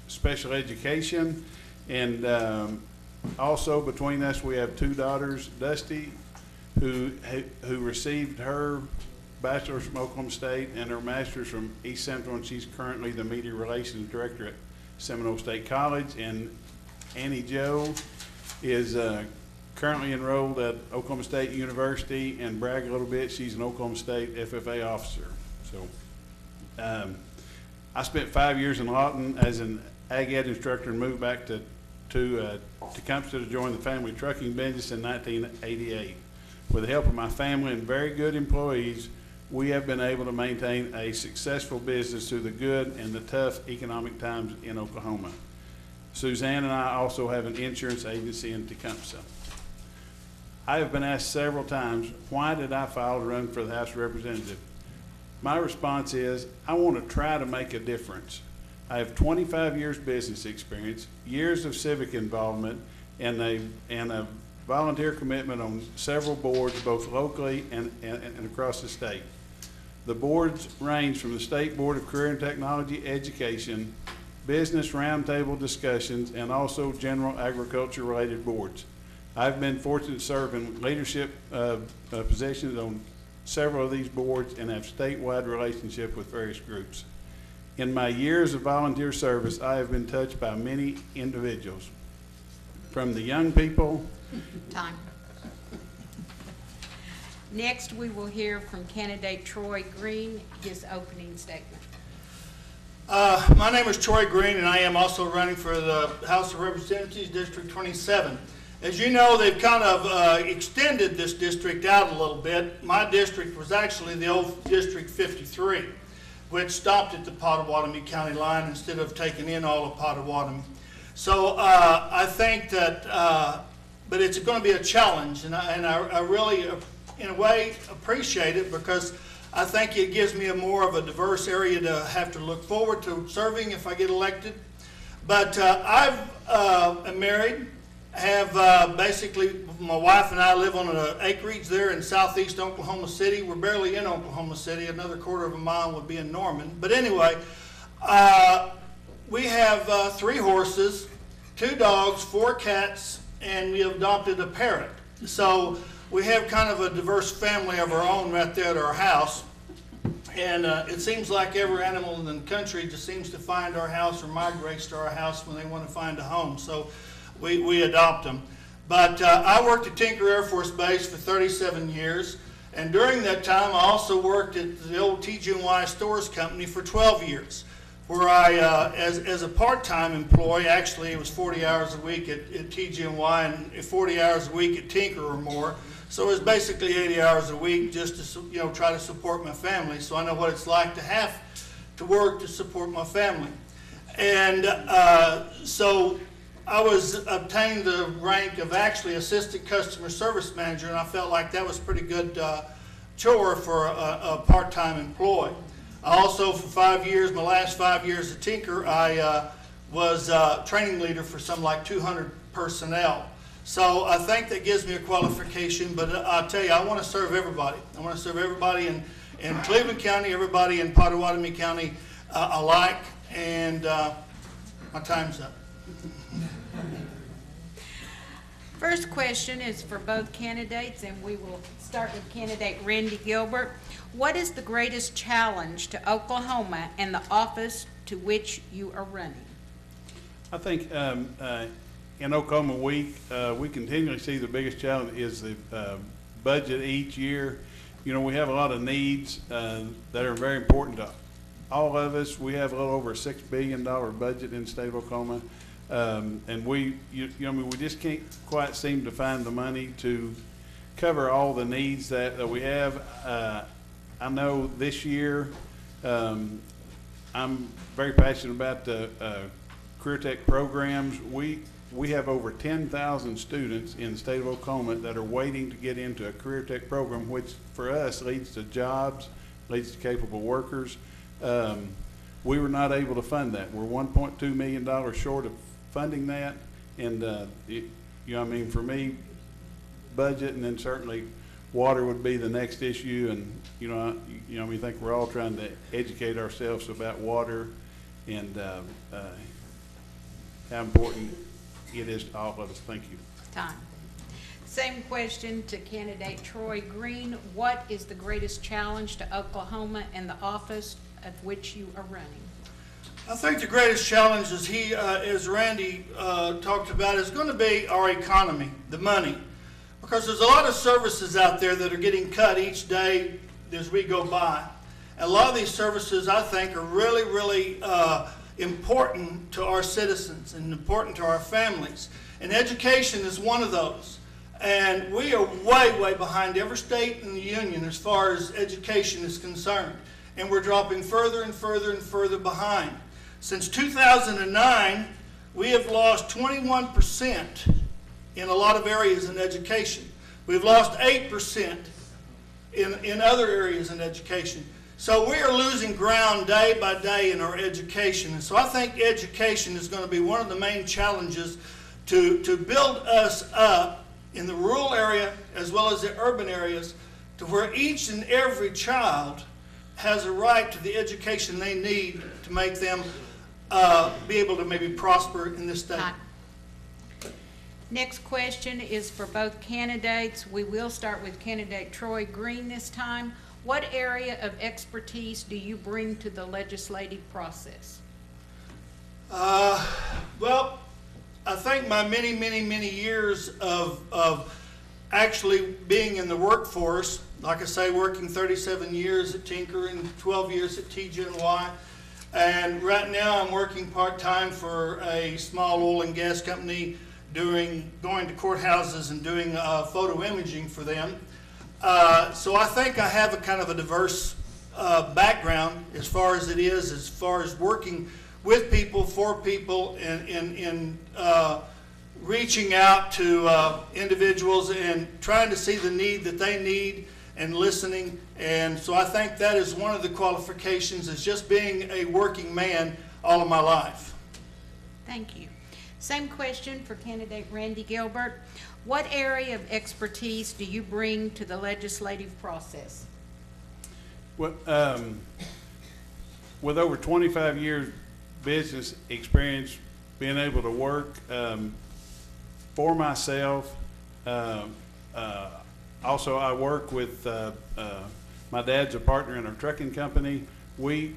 special education, and also between us we have two daughters, Dusty, who received her bachelor's from Oklahoma State and her master's from East Central, and she's currently the media relations director at Seminole State College. And Annie Jo is currently enrolled at Oklahoma State University, and brag a little bit, she's an Oklahoma State FFA officer. So I spent 5 years in Lawton as an ag ed instructor and moved back to Tecumseh to join the family trucking business in 1988. With the help of my family and very good employees, we have been able to maintain a successful business through the good and the tough economic times in Oklahoma. Suzanne and I also have an insurance agency in Tecumseh. I have been asked several times, why did I file to run for the House of Representatives? My response is, I want to try to make a difference. I have 25 years business experience, years of civic involvement, and a volunteer commitment on several boards, both locally and across the state. The boards range from the State Board of Career and Technology Education, business roundtable discussions, and also general agriculture-related boards. I've been fortunate to serve in leadership positions on several of these boards and have statewide relationship with various groups. In my years of volunteer service, I have been touched by many individuals, from the young people. Time. Next, we will hear from candidate Troy Green, his opening statement. My name is Troy Green, and I am also running for the House of Representatives, District 27. As you know, they've kind of extended this district out a little bit. My district was actually the old District 53, which stopped at the Pottawatomie County line instead of taking in all of Pottawatomie. So I think that, but it's going to be a challenge, and I really, in a way, appreciate it, because I think it gives me a more of a diverse area to have to look forward to serving if I get elected. But I'm married. Have basically, my wife and I live on an acreage there in southeast Oklahoma City. We're barely in Oklahoma City. Another quarter of a mile would be in Norman. But anyway, we have 3 horses, 2 dogs, 4 cats, and we adopted a parrot. So we have kind of a diverse family of our own right there at our house. And it seems like every animal in the country just seems to find our house or migrates to our house when they want to find a home. So we adopt them. But I worked at Tinker Air Force Base for 37 years. And during that time, I also worked at the old TG&Y Stores Company for 12 years, where I, as a part-time employee, actually it was 40 hours a week at TG&Y and 40 hours a week at Tinker or more. So it was basically 80 hours a week just to, try to support my family. So I know what it's like to have to work to support my family. And so I obtained the rank of actually assistant customer service manager, and I felt like that was a pretty good chore for a part-time employee. I also, for 5 years, my last 5 years at Tinker, I was training leader for some like 200 personnel. So I think that gives me a qualification, but I'll tell you, I want to serve everybody. I want to serve everybody in Cleveland County, everybody in Pottawatomie County alike, and my time's up. First question is for both candidates, and we will start with candidate Randy Gilbert. What is the greatest challenge to Oklahoma and the office to which you are running? I think in Oklahoma, we continually see the biggest challenge is the budget each year. You know, we have a lot of needs that are very important to all of us. We have a little over a $6 billion budget in the state of Oklahoma. And we just can't quite seem to find the money to cover all the needs that we have. I know this year, I'm very passionate about the career tech programs. We have over 10,000 students in the state of Oklahoma that are waiting to get into a career tech program, which for us leads to jobs, leads to capable workers. We were not able to fund that. We're $1.2 million short of funding that, and for me, budget, and then certainly water would be the next issue. And we think we're all trying to educate ourselves about water and how important it is to all of us. Thank you. Time. Same question to candidate Troy Green. What is the greatest challenge to Oklahoma and the office of which you are running? I think the greatest challenge, as Randy talked about, is going to be our economy, the money. Because there's a lot of services out there that are getting cut each day as we go by. And a lot of these services, I think, are really, really important to our citizens and important to our families. And education is one of those. And we are way, way behind every state in the union as far as education is concerned. And we're dropping further and further and further behind. Since 2009, we have lost 21% in a lot of areas in education. We've lost 8% in other areas in education. So we are losing ground day by day in our education. And so I think education is going to be one of the main challenges to build us up in the rural area as well as the urban areas to where each and every child has a right to the education they need to make them be able to maybe prosper in this state. Next question is for both candidates. We will start with candidate Troy Green this time. What area of expertise do you bring to the legislative process? Well, I think my many, many, many years of actually being in the workforce, like I say, working 37 years at Tinker and 12 years at TGNY, and right now I'm working part-time for a small oil and gas company going to courthouses and doing photo imaging for them. So I think I have a kind of a diverse background as far as working with people, for people, in reaching out to individuals and trying to see the need that they need and listening. And so I think that is one of the qualifications, is just being a working man all of my life. Thank you. Same question for candidate Randy Gilbert. What area of expertise do you bring to the legislative process? Well, with over 25 years business experience, being able to work for myself. Also, I work with my dad's a partner in a trucking company. I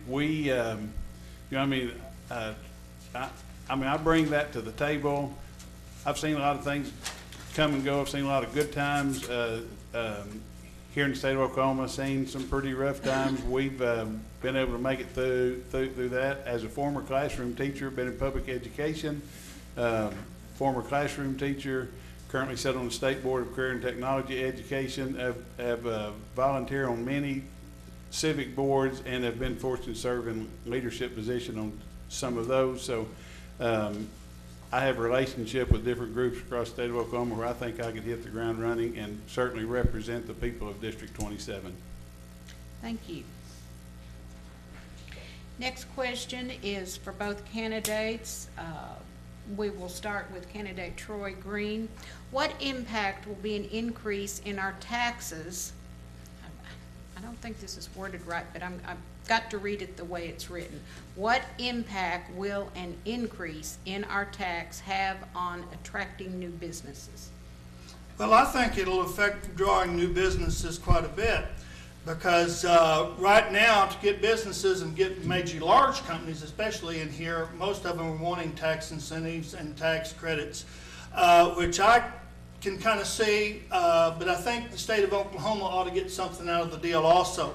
bring that to the table. I've seen a lot of things come and go. I've seen a lot of good times here in the state of Oklahoma. Seen some pretty rough times. We've been able to make it through that. As a former classroom teacher, been in public education, former classroom teacher, currently sit on the State Board of Career and Technology Education, have volunteered on many civic boards and have been fortunate to serve in leadership position on some of those. So I have a relationship with different groups across the state of Oklahoma where I think I could hit the ground running and certainly represent the people of District 27. Thank you. Next question is for both candidates. we will start with candidate Troy Green. What impact will be an increase in our taxes? I don't think this is worded right, but I've got to read it the way it's written. What impact will an increase in our tax have on attracting new businesses? Well, I think it'll affect drawing new businesses quite a bit, because right now, to get businesses and get major large companies, especially in here, most of them are wanting tax incentives and tax credits, which I can kind of see, but I think the state of Oklahoma ought to get something out of the deal also,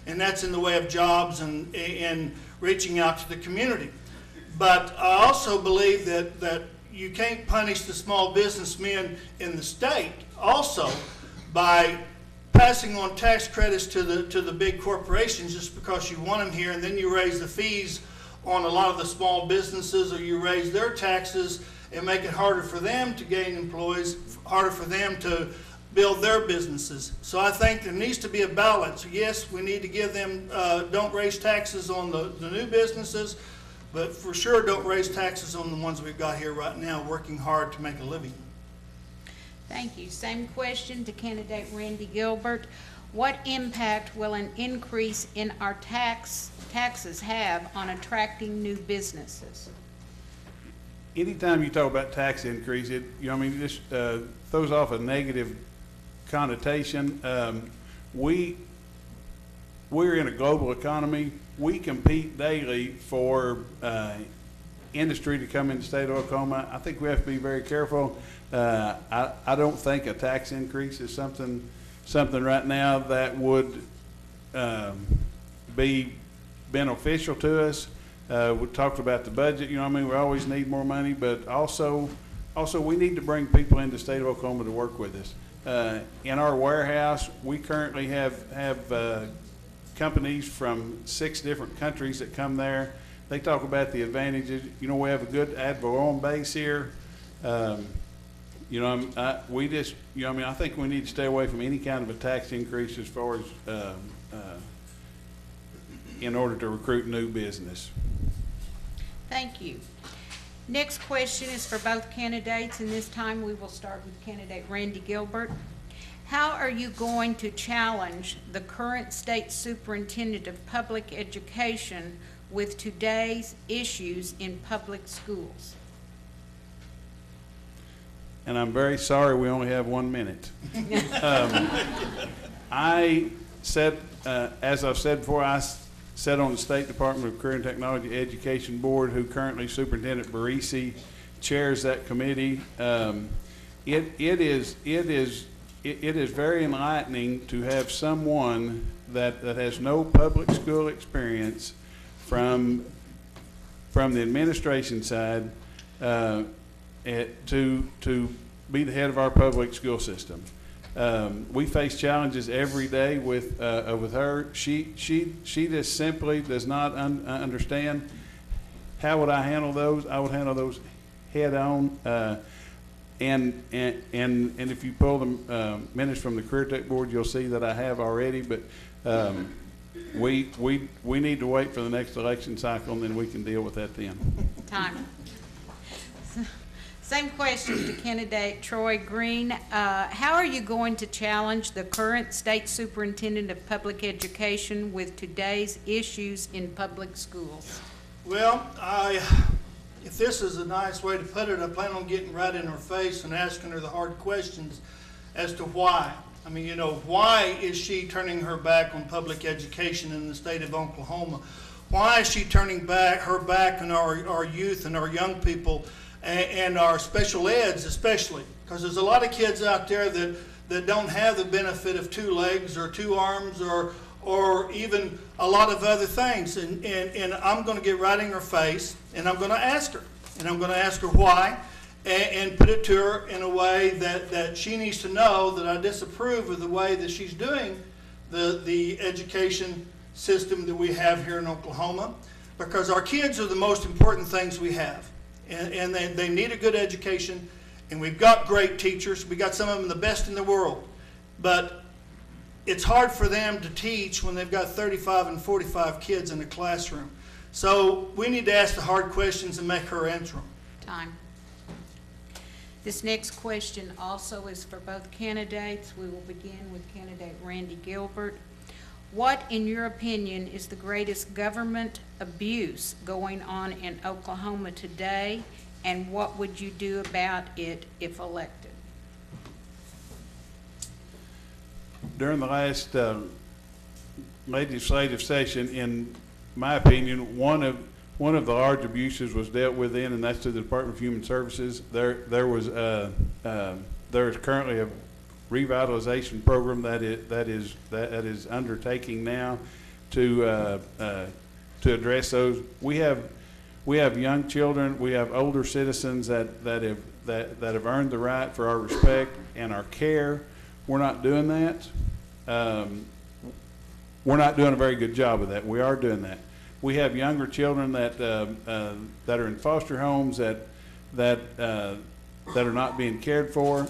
and that's in the way of jobs and reaching out to the community. But I also believe that you can't punish the small businessmen in the state also by passing on tax credits to the big corporations just because you want them here, and then you raise the fees on a lot of the small businesses, or you raise their taxes and make it harder for them to gain employees, harder for them to build their businesses. So I think there needs to be a balance. Yes, we need to give them, don't raise taxes on the new businesses, but for sure don't raise taxes on the ones we've got here right now working hard to make a living. Thank you. Same question to candidate Randy Gilbert. What impact will an increase in our taxes have on attracting new businesses? Anytime you talk about tax increase, it just throws off a negative connotation. We're in a global economy. We compete daily for industry to come into the state of Oklahoma. I think we have to be very careful. I don't think a tax increase is something right now that would be beneficial to us. We talked about the budget, we always need more money, but also we need to bring people into the state of Oklahoma to work with us. In our warehouse, we currently have companies from 6 different countries that come there. They talk about the advantages. We have a good ad valorem base here. I think we need to stay away from any kind of a tax increase as far as in order to recruit new business. Thank you. Next question is for both candidates, and this time we will start with candidate Randy Gilbert. How are you going to challenge the current state superintendent of public education with today's issues in public schools? And I'm very sorry we only have 1 minute. I said, as I've said before, I sat on the State Department of Career and Technology Education Board, who currently Superintendent Barisi chairs that committee. It is very enlightening to have someone that has no public school experience from the administration side to be the head of our public school system. We face challenges every day with her. She just simply does not understand. How would I handle those? I would handle those head on. And if you pull the minutes from the Career Tech Board, you'll see that I have already. But we need to wait for the next election cycle, and then we can deal with that then. Time. Same question to candidate Troy Green. How are you going to challenge the current state superintendent of public education with today's issues in public schools? Well, if this is a nice way to put it, I plan on getting right in her face and asking her the hard questions as to why. Why is she turning her back on public education in the state of Oklahoma? Why is she turning her back on our youth and our young people and our special eds especially? Because there's a lot of kids out there that don't have the benefit of 2 legs or 2 arms or even a lot of other things. And I'm going to get right in her face, and I'm going to ask her. And I'm going to ask her why, and put it to her in a way that she needs to know that I disapprove of the way that she's doing the education system that we have here in Oklahoma, because our kids are the most important things we have. And they need a good education, and we've got great teachers. We got some of them the best in the world. But it's hard for them to teach when they've got 35 and 45 kids in a classroom. So we need to ask the hard questions and make her answer them. Time. This next question also is for both candidates. We will begin with candidate Randy Gilbert. What, in your opinion, is the greatest government abuse going on in Oklahoma today, and what would you do about it if elected? During the last legislative session, in my opinion, one of the large abuses was dealt with in, and that's to the Department of Human Services. There is currently a revitalization program that is undertaking now to address those. We have young children, we have older citizens that have earned the right for our respect and our care. We're not doing that. We're not doing a very good job of that. We are doing that. We have younger children that are in foster homes that are not being cared for.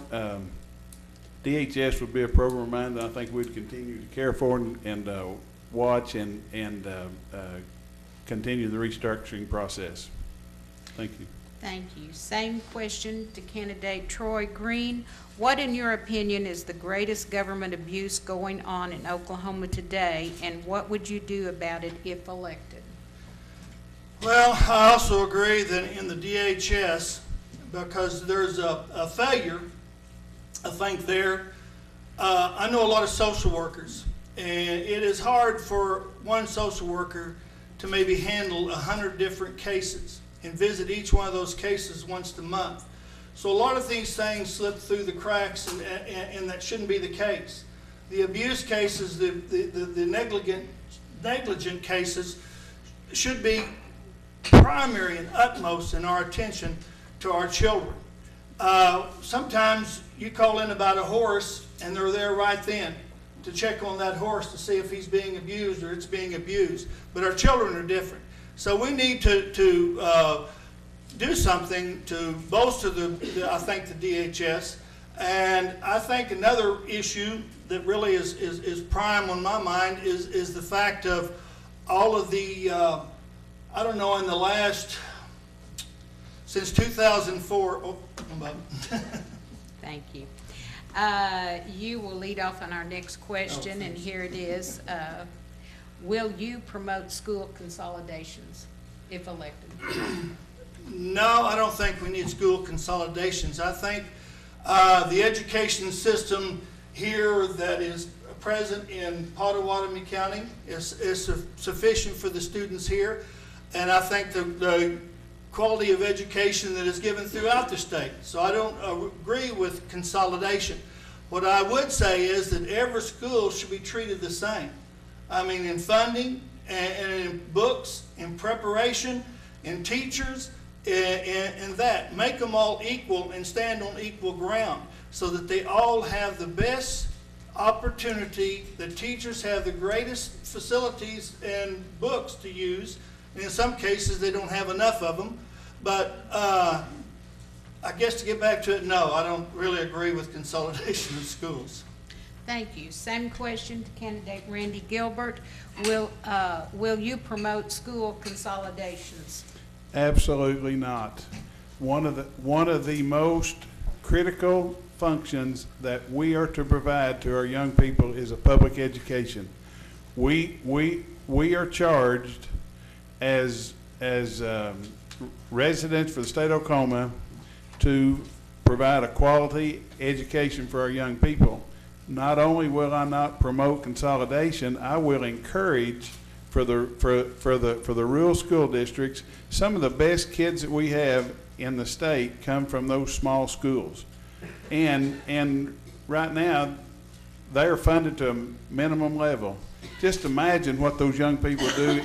DHS would be a program of mine that I think we'd continue to care for and watch and continue the restructuring process. Thank you. Thank you. Same question to candidate Troy Green. What, in your opinion, is the greatest government abuse going on in Oklahoma today, and what would you do about it if elected? Well, I also agree that in the DHS, because there's a failure, I think there. I know a lot of social workers, and it is hard for one social worker to maybe handle 100 different cases and visit each one of those cases once a month. So a lot of these things slip through the cracks, and that shouldn't be the case. The abuse cases, the negligent cases should be primary and utmost in our attention to our children. Sometimes you call in about a horse and they're there right then to check on that horse to see if he's being abused or it's being abused. But our children are different. So we need to do something to bolster I think the DHS. And I think another issue that really is prime on my mind is the fact of all of the, I don't know, in the last, since 2004, Thank you. You will lead off on our next question, and here it is. Will you promote school consolidations if elected? No, I don't think we need school consolidations. I think the education system here that is present in Pottawatomie County is sufficient for the students here, and I think the quality of education that is given throughout the state. So I don't agree with consolidation. What I would say is that every school should be treated the same. I mean, in funding and in books, in preparation, in teachers, and that. Make them all equal and stand on equal ground so that they all have the best opportunity. The teachers have the greatest facilities and books to use. In some cases, they don't have enough of them. But I guess to get back to it, no, I don't really agree with consolidation of schools. Thank you. Same question to candidate Randy Gilbert. Will you promote school consolidations? Absolutely not. One of the most critical functions that we are to provide to our young people is a public education. We are charged as residents for the state of Oklahoma to provide a quality education for our young people. Not only will I not promote consolidation, I will encourage for the rural school districts. Some of the best kids that we have in the state come from those small schools, and right now they are funded to a minimum level. Just imagine what those young people do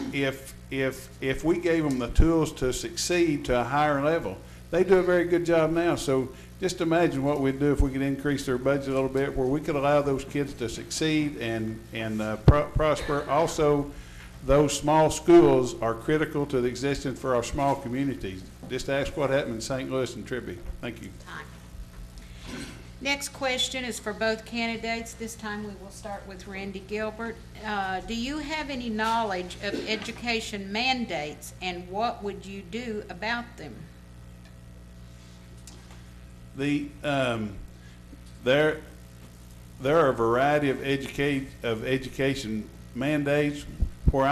if we gave them the tools to succeed to a higher level. They do a very good job now, so just imagine what we'd do if we could increase their budget a little bit, where we could allow those kids to succeed and prosper. Also, those small schools are critical to the existence for our small communities. Just ask what happened in St. Louis and Tribby. Thank you. Time. Next question is for both candidates. This time we will start with Randy Gilbert. Do you have any knowledge of education mandates, and what would you do about them? There are a variety of education mandates. Where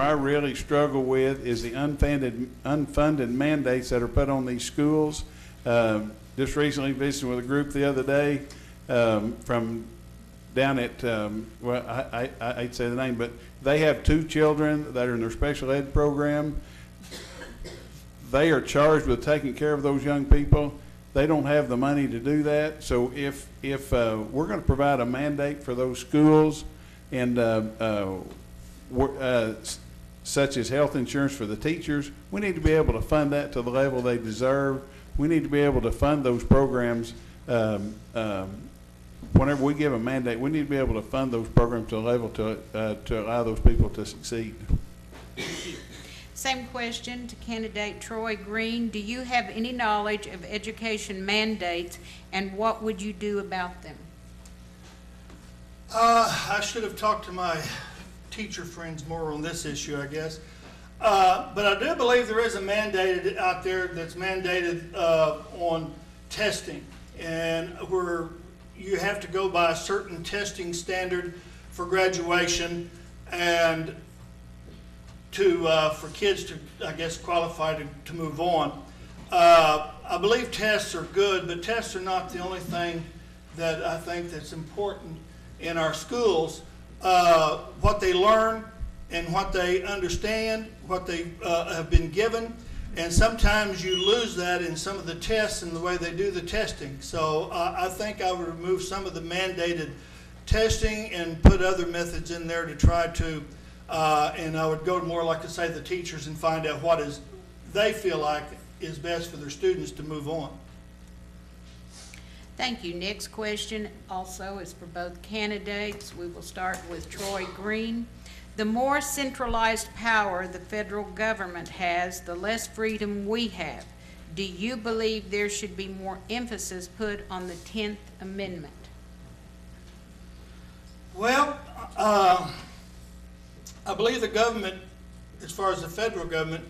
I really struggle with is the unfunded mandates that are put on these schools. Just recently visited with a group the other day from down at, well, I hate to say the name, but they have 2 children that are in their special ed program. They are charged with taking care of those young people. They don't have the money to do that. So if we're going to provide a mandate for those schools and such as health insurance for the teachers, we need to be able to fund that to the level they deserve. We need to be able to fund those programs. Whenever we give a mandate, we need to be able to fund those programs to a level to allow those people to succeed. Same question to candidate Troy Green. Do you have any knowledge of education mandates, and what would you do about them? I should have talked to my teacher friends more on this issue, I guess. But I do believe there is a mandate out there that's mandated on testing, and where you have to go by a certain testing standard for graduation and for kids to, I guess, qualify to move on. I believe tests are good, but tests are not the only thing that I think that's important in our schools. What they learn and what they understand, what they have been given, and sometimes you lose that in some of the tests and the way they do the testing. So I think I would remove some of the mandated testing and put other methods in there to try to, and I would go more like to say the teachers and find out what is they feel like is best for their students to move on. Thank you. Next question also is for both candidates. We will start with Troy Green. The more centralized power the federal government has, the less freedom we have. Do you believe there should be more emphasis put on the 10th Amendment? Well, I believe the government, as far as the federal government,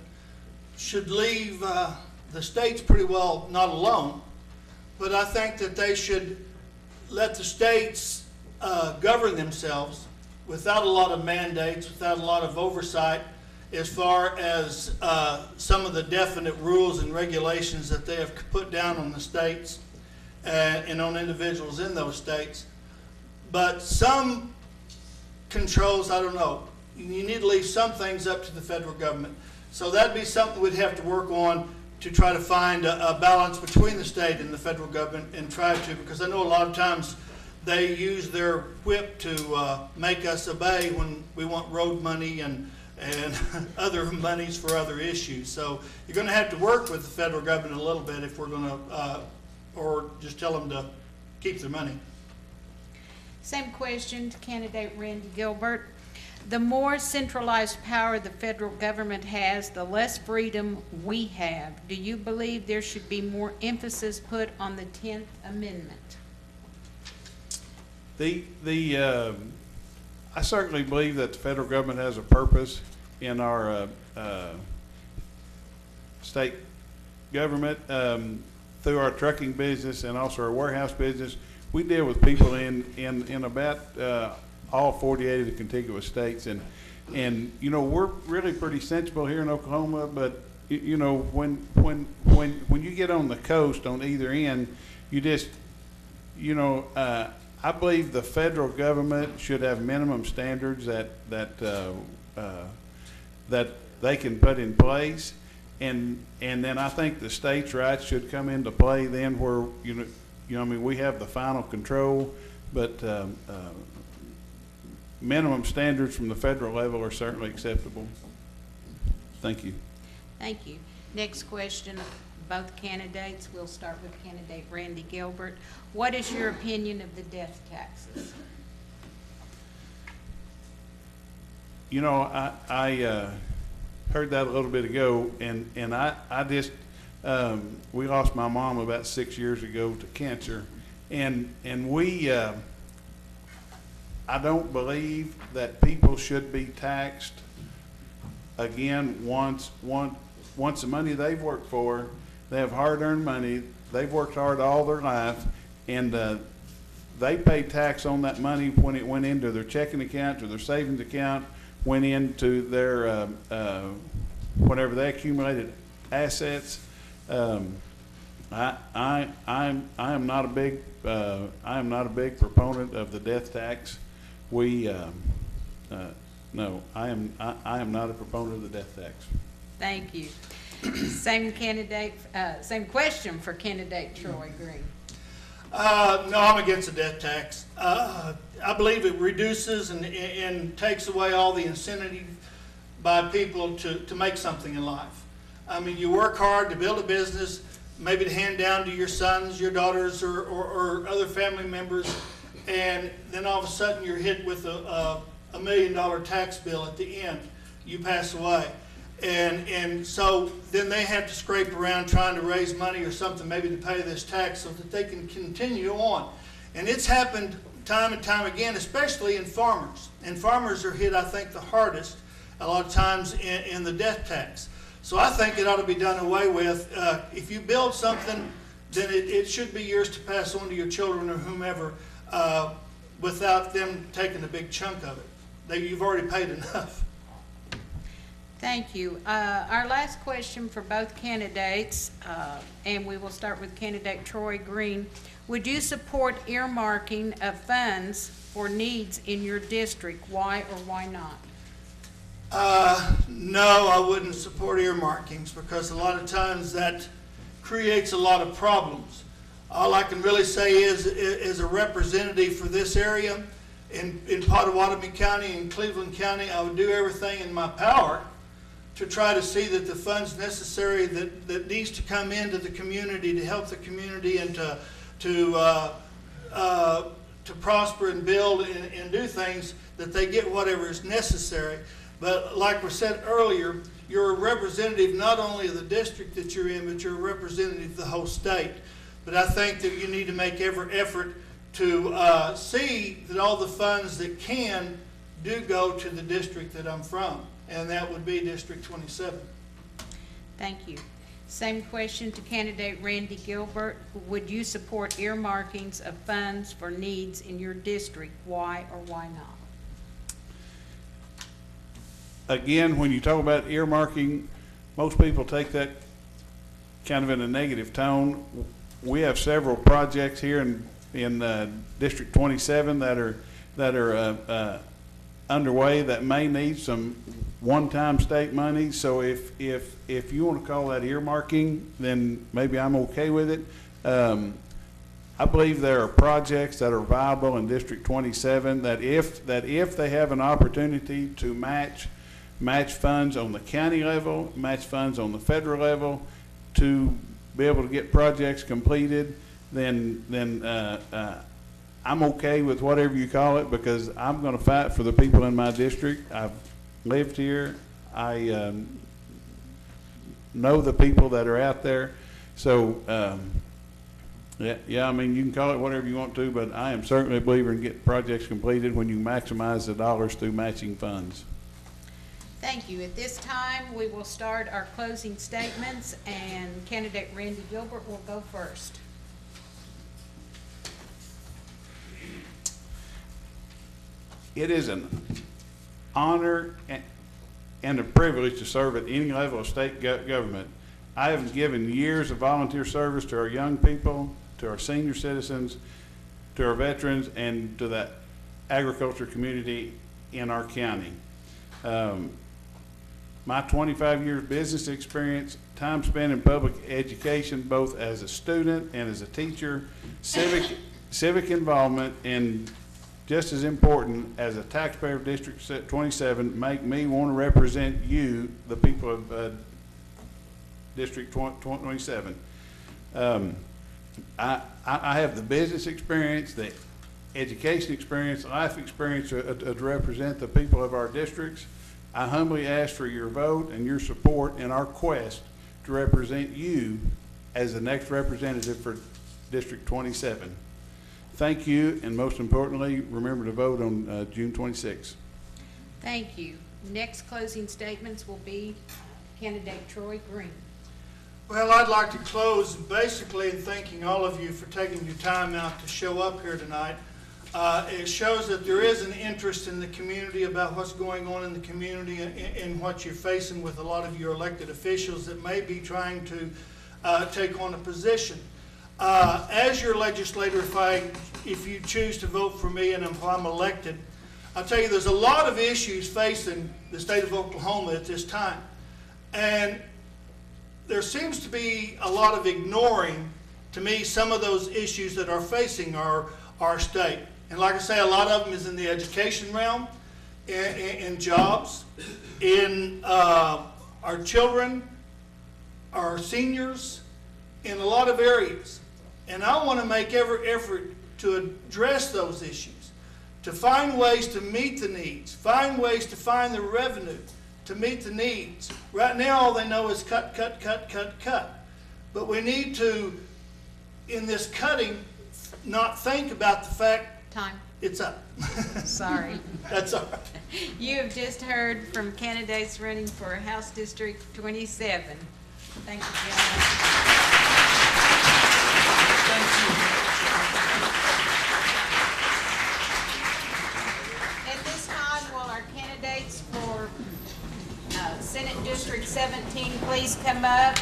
should leave the states pretty well not alone. But I think that they should let the states govern themselves without a lot of mandates, without a lot of oversight, as far as some of the definite rules and regulations that they have put down on the states and on individuals in those states. But some controls, I don't know. You need to leave some things up to the federal government. So that'd be something we'd have to work on to try to find a balance between the state and the federal government and try to, because I know a lot of times they use their whip to make us obey when we want road money and other monies for other issues. So you're going to have to work with the federal government a little bit if we're going to, or just tell them to keep their money. Same question to candidate Randy Gilbert. The more centralized power the federal government has, the less freedom we have. Do you believe there should be more emphasis put on the 10th Amendment? I certainly believe that the federal government has a purpose in our state government through our trucking business and also our warehouse business. We deal with people in about all 48 of the contiguous states, and you know, we're really pretty sensible here in Oklahoma, but you know, when you get on the coast on either end, you just, you know, I believe the federal government should have minimum standards that they can put in place, and then I think the states' rights should come into play then, where you know, I mean, we have the final control, but minimum standards from the federal level are certainly acceptable. Thank you. Thank you. Next question, both candidates. We'll start with candidate Randy Gilbert. What is your opinion of the death taxes? You know, I heard that a little bit ago, and I just, we lost my mom about 6 years ago to cancer, and we, I don't believe that people should be taxed again once the money they've worked for, they have hard-earned money, they've worked hard all their life, and they paid tax on that money when it went into their checking account or their savings account, went into their whenever they accumulated assets. I am not a big proponent of the death tax. No, I am not a proponent of the death tax. Thank you. Same question for candidate Troy Green. No, I'm against the death tax. I believe it reduces and takes away all the incentive by people to make something in life. I mean, you work hard to build a business, maybe to hand down to your sons, your daughters, or other family members, and then all of a sudden you're hit with a $1 million tax bill at the end. You pass away. And so then they have to scrape around trying to raise money or something maybe to pay this tax so that they can continue on. And it's happened time and time again, especially in farmers. And farmers are hit, I think, the hardest a lot of times in the death tax. So I think it ought to be done away with. If you build something, then it should be yours to pass on to your children or whomever without them taking a big chunk of it. You've already paid enough. Thank you. Our last question for both candidates, and we will start with candidate Troy Green. Would you support earmarking of funds for needs in your district? Why or why not? No, I wouldn't support earmarkings because a lot of times that creates a lot of problems. All I can really say is, as a representative for this area in Pottawatomie County and Cleveland County, I would do everything in my power to try to see that the funds necessary that needs to come into the community to help the community and to prosper and build and do things, that they get whatever is necessary. But like we said earlier, you're a representative not only of the district that you're in, but you're a representative of the whole state. But I think that you need to make every effort to see that all the funds that can do go to the district that I'm from, and that would be District 27. Thank you. Same question to candidate Randy Gilbert. Would you support earmarkings of funds for needs in your district? Why or why not? Again, when you talk about earmarking, most people take that kind of in a negative tone. We have several projects here in District 27 that are underway that may need some one-time state money. So if you want to call that earmarking, then maybe I'm okay with it. I believe there are projects that are viable in District 27 that if they have an opportunity to match funds on the county level, match funds on the federal level to be able to get projects completed, then I'm okay with whatever you call it, because I'm going to fight for the people in my district. I've lived here. I know the people that are out there. So, yeah, I mean, you can call it whatever you want to, but I am certainly a believer in getting projects completed when you maximize the dollars through matching funds. Thank you. At this time, we will start our closing statements, and candidate Randy Gilbert will go first. It is an honor and a privilege to serve at any level of state government. I have given years of volunteer service to our young people, to our senior citizens, to our veterans, and to the agriculture community in our county. My 25 years business experience, time spent in public education, both as a student and as a teacher, civic involvement, and just as important as a taxpayer of District 27, make me want to represent you, the people of District 27. I have the business experience, the education experience, life experience to represent the people of our districts. I humbly ask for your vote and your support in our quest to represent you as the next representative for District 27. Thank you, and most importantly, remember to vote on June 26th. Thank you. Next closing statements will be candidate Troy Green. Well, I'd like to close basically in thanking all of you for taking your time out to show up here tonight. It shows that there is an interest in the community about what's going on in the community and what you're facing with a lot of your elected officials that may be trying to take on a position. As your legislator, if you choose to vote for me and if I'm elected, I'll tell you there's a lot of issues facing the state of Oklahoma at this time. And there seems to be a lot of ignoring, to me, some of those issues that are facing our state. And like I say, a lot of them is in the education realm, in jobs, in our children, our seniors, in a lot of areas. And I want to make every effort to address those issues, to find ways to meet the needs, find ways to find the revenue to meet the needs. Right now, all they know is cut, cut, cut, cut, cut. But we need to, in this cutting, not think about the fact Time. it's up. Sorry. That's all right. You have just heard from candidates running for House District 27. Thank you, gentlemen. At this time, will our candidates for Senate District 17 please come up?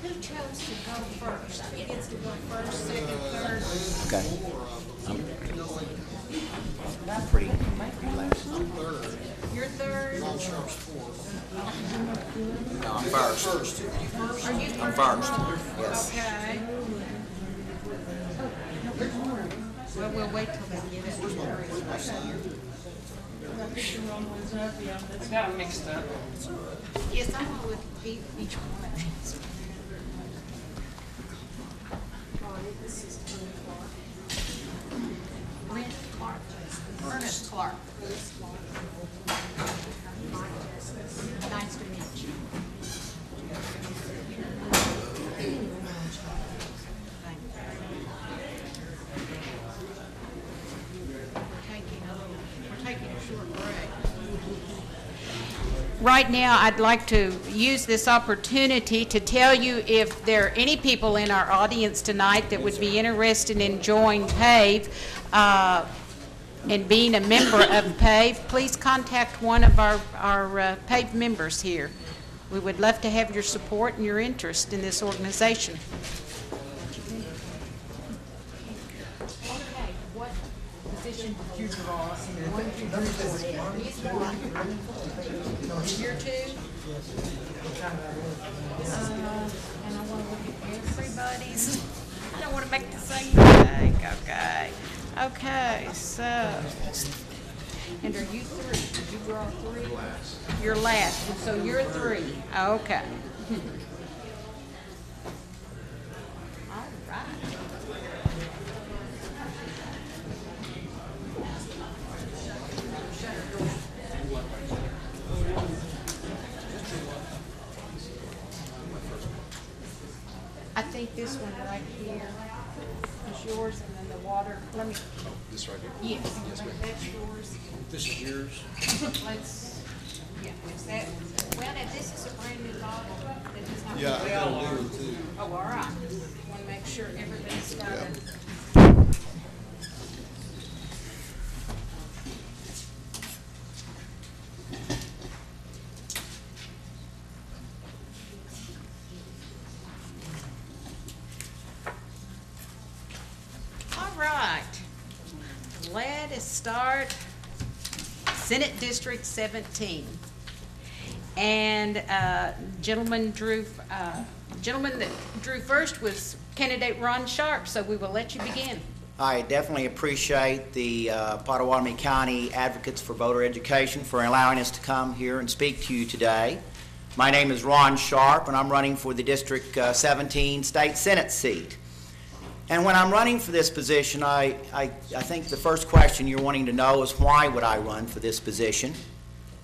Who chose to go first? Who gets to go first, second, third? Okay. I'm pretty last. You're third? No, I'm first. Are you I'm first? first. Yes. Okay. Well, we'll wait till they get it. It's got mixed up. Yes, I will with each one of these. Brent Clark. Ernest Clark. Nice to meet you. Thank you. We're taking a short break. Right now, I'd like to use this opportunity to tell you if there are any people in our audience tonight that would be interested in joining PAVE and being a member of PAVE, please contact one of our PAVE members here. We would love to have your support and your interest in this organization. Okay, what position did you draw? One, two, three, four. He's one. You're two? And I want to look at everybody's. I don't want to make the same mistake. Okay. Okay, so. And are you three? Did you draw three? Last. You're last. So you're three. Okay. All right. I think this one right here is yours, and then the water, let me. Oh, this right here? Yes, that's yours. This is yours? Let's, yeah, is that, well, now this is a brand new bottle. That does not. Yeah, I got a new one too. Oh, all right. Want to make sure everybody's got Yeah. it. start. Senate District 17. And gentleman that drew first was candidate Ron Sharp, so we will let you begin. I definitely appreciate the Pottawatomie County Advocates for Voter Education for allowing us to come here and speak to you today. My name is Ron Sharp, and I'm running for the District 17 State Senate seat. And when I'm running for this position, I think the first question you're wanting to know is why would I run for this position?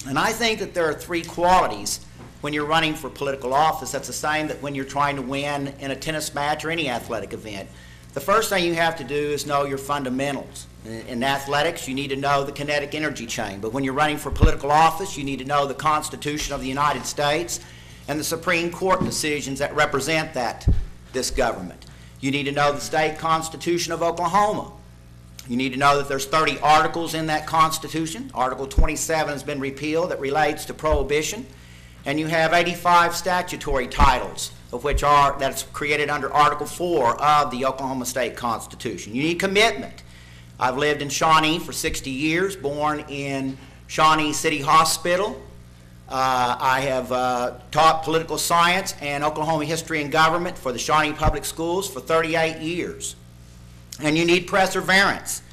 And I think that there are three qualities when you're running for political office that's the same that when you're trying to win in a tennis match or any athletic event. The first thing you have to do is know your fundamentals. In athletics, you need to know the kinetic energy chain. But when you're running for political office, you need to know the Constitution of the United States and the Supreme Court decisions that represent this government. You need to know the state constitution of Oklahoma. You need to know that there's 30 articles in that Constitution. Article 27 has been repealed that relates to prohibition. And you have 85 statutory titles, of which that's created under Article 4 of the Oklahoma State Constitution. You need commitment. I've lived in Shawnee for 60 years, born in Shawnee City Hospital. I have taught political science and Oklahoma history and government for the Shawnee Public Schools for 38 years. And you need perseverance.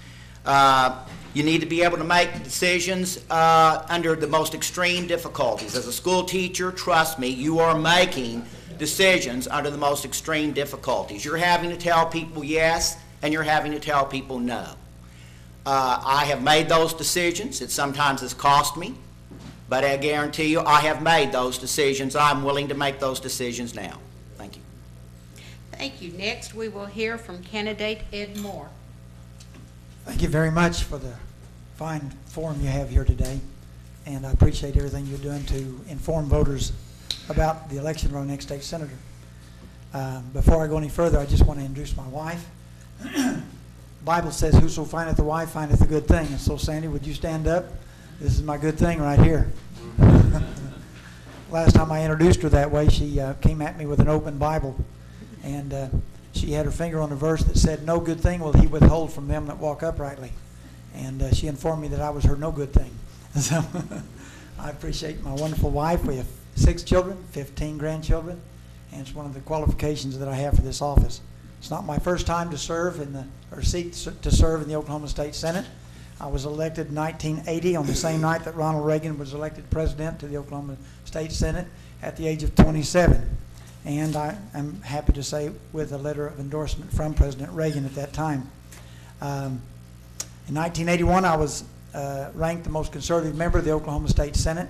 You need to be able to make decisions under the most extreme difficulties. As a school teacher, trust me, you are making decisions under the most extreme difficulties. You're having to tell people yes, and you're having to tell people no. I have made those decisions. It sometimes has cost me, but I guarantee you I have made those decisions. I'm willing to make those decisions now. Thank you. Thank you. Next, we will hear from candidate Ed Moore. Thank you very much for the fine forum you have here today, and I appreciate everything you're doing to inform voters about the election of our next state senator. Before I go any further, I just want to introduce my wife. The Bible says, "Whoso findeth a wife findeth a good thing." And so, Sandy, would you stand up? This is my good thing right here. Last time I introduced her that way, she came at me with an open Bible, and she had her finger on the verse that said, "No good thing will he withhold from them that walk uprightly." And she informed me that I was her no good thing. So I appreciate my wonderful wife. We have 6 children, 15 grandchildren, and it's one of the qualifications that I have for this office. It's not my first time to serve seek to serve in the Oklahoma State Senate. I was elected in 1980 on the same night that Ronald Reagan was elected president to the Oklahoma State Senate at the age of 27. And I am happy to say with a letter of endorsement from President Reagan at that time. In 1981, I was ranked the most conservative member of the Oklahoma State Senate.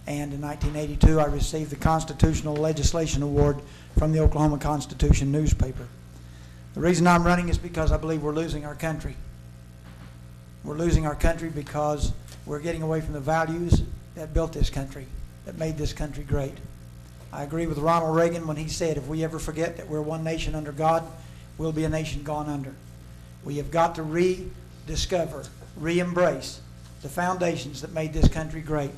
And in 1982, I received the Constitutional Legislation Award from the Oklahoma Constitution newspaper. The reason I'm running is because I believe we're losing our country. We're losing our country because we're getting away from the values that built this country, that made this country great. I agree with Ronald Reagan when he said, if we ever forget that we're one nation under God, we'll be a nation gone under. We have got to rediscover, re-embrace the foundations that made this country great.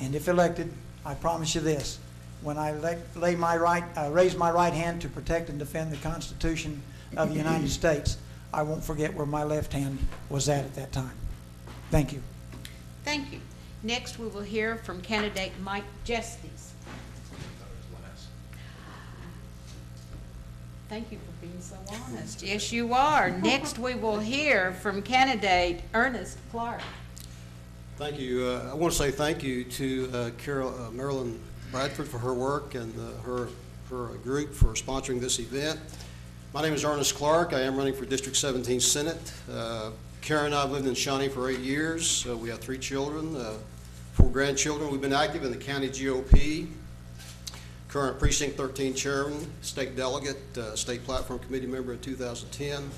And if elected, I promise you this, when I raise my right hand to protect and defend the Constitution of the United States, I won't forget where my left hand was at that time. Thank you. Thank you. Next, we will hear from candidate Mike Justice. Thank you for being so honest. Yes, you are. Next, we will hear from candidate Ernest Clark. Thank you. I want to say thank you to Marilyn Bradford for her work and her group for sponsoring this event. My name is Ernest Clark. I am running for District 17 Senate. Karen and I have lived in Shawnee for 8 years. We have 3 children, 4 grandchildren. We've been active in the county GOP, current Precinct 13 chairman, state delegate, state platform committee member in 2010,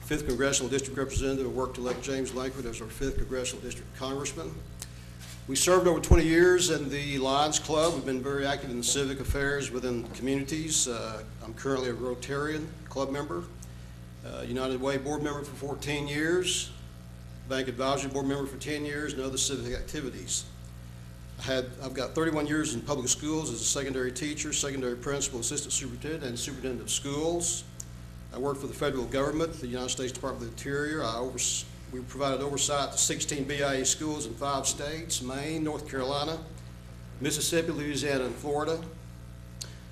5th Congressional District Representative, and worked to elect James Langford as our 5th Congressional District Congressman. We served over 20 years in the Lions Club. We've been very active in the civic affairs within communities. I'm currently a Rotarian Club member, United Way board member for 14 years, Bank Advisory Board member for 10 years, and other civic activities. I've got 31 years in public schools as a secondary teacher, secondary principal, assistant superintendent, and superintendent of schools. I work for the federal government, the United States Department of the Interior. I We provided oversight to 16 BIA schools in 5 states, Maine, North Carolina, Mississippi, Louisiana, and Florida.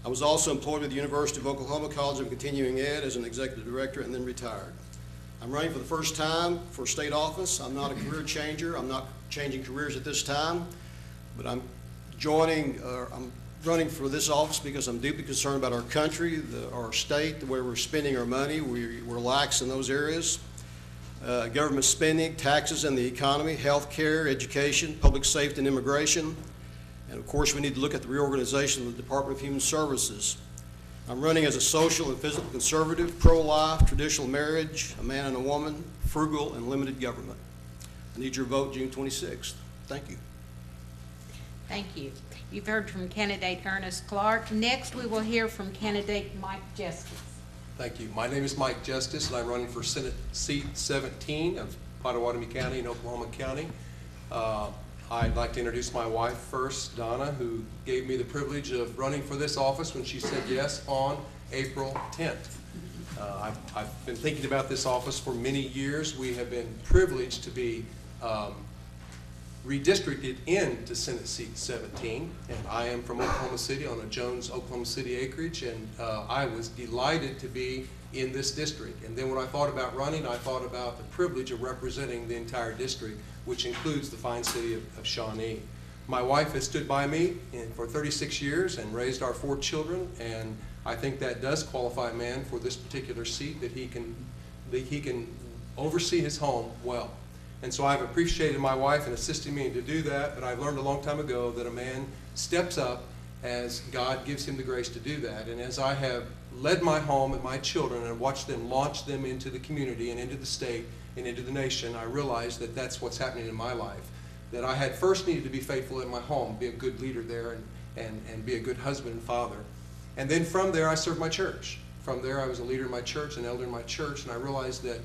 I was also employed with the University of Oklahoma College of Continuing Ed as an executive director and then retired. I'm running for the first time for state office. I'm not a career changer. I'm not changing careers at this time, but I'm running for this office because I'm deeply concerned about our country, our state, the way we're spending our money. We're lax in those areas. Government spending, taxes and the economy, health care, education, public safety and immigration. And of course, we need to look at the reorganization of the Department of Human Services. I'm running as a social and physical conservative, pro-life, traditional marriage, a man and a woman, frugal and limited government. I need your vote June 26th. Thank you. Thank you. You've heard from candidate Ernest Clark. Next, we will hear from candidate Mike Justice. Thank you. My name is Mike Justice, and I'm running for Senate Seat 17 of Pottawatomie County in Oklahoma County. I'd like to introduce my wife first, Donna, who gave me the privilege of running for this office when she said yes on April 10th. I've been thinking about this office for many years. We have been privileged to be redistricted into Senate Seat 17, and I am from Oklahoma City on a Jones, Oklahoma City acreage, and I was delighted to be in this district. And then when I thought about running, I thought about the privilege of representing the entire district, which includes the fine city of Shawnee. My wife has stood by me for 36 years and raised our 4 children, and I think that does qualify a man for this particular seat, that he can oversee his home well. And so I've appreciated my wife in assisting me to do that, but I've learned a long time ago that a man steps up as God gives him the grace to do that. And as I have led my home and my children and watched them launch them into the community and into the state and into the nation, I realized that that's what's happening in my life. That I had first needed to be faithful in my home, be a good leader there, and be a good husband and father. And then from there, I served my church. From there, I was a leader in my church, an elder in my church, and I realized that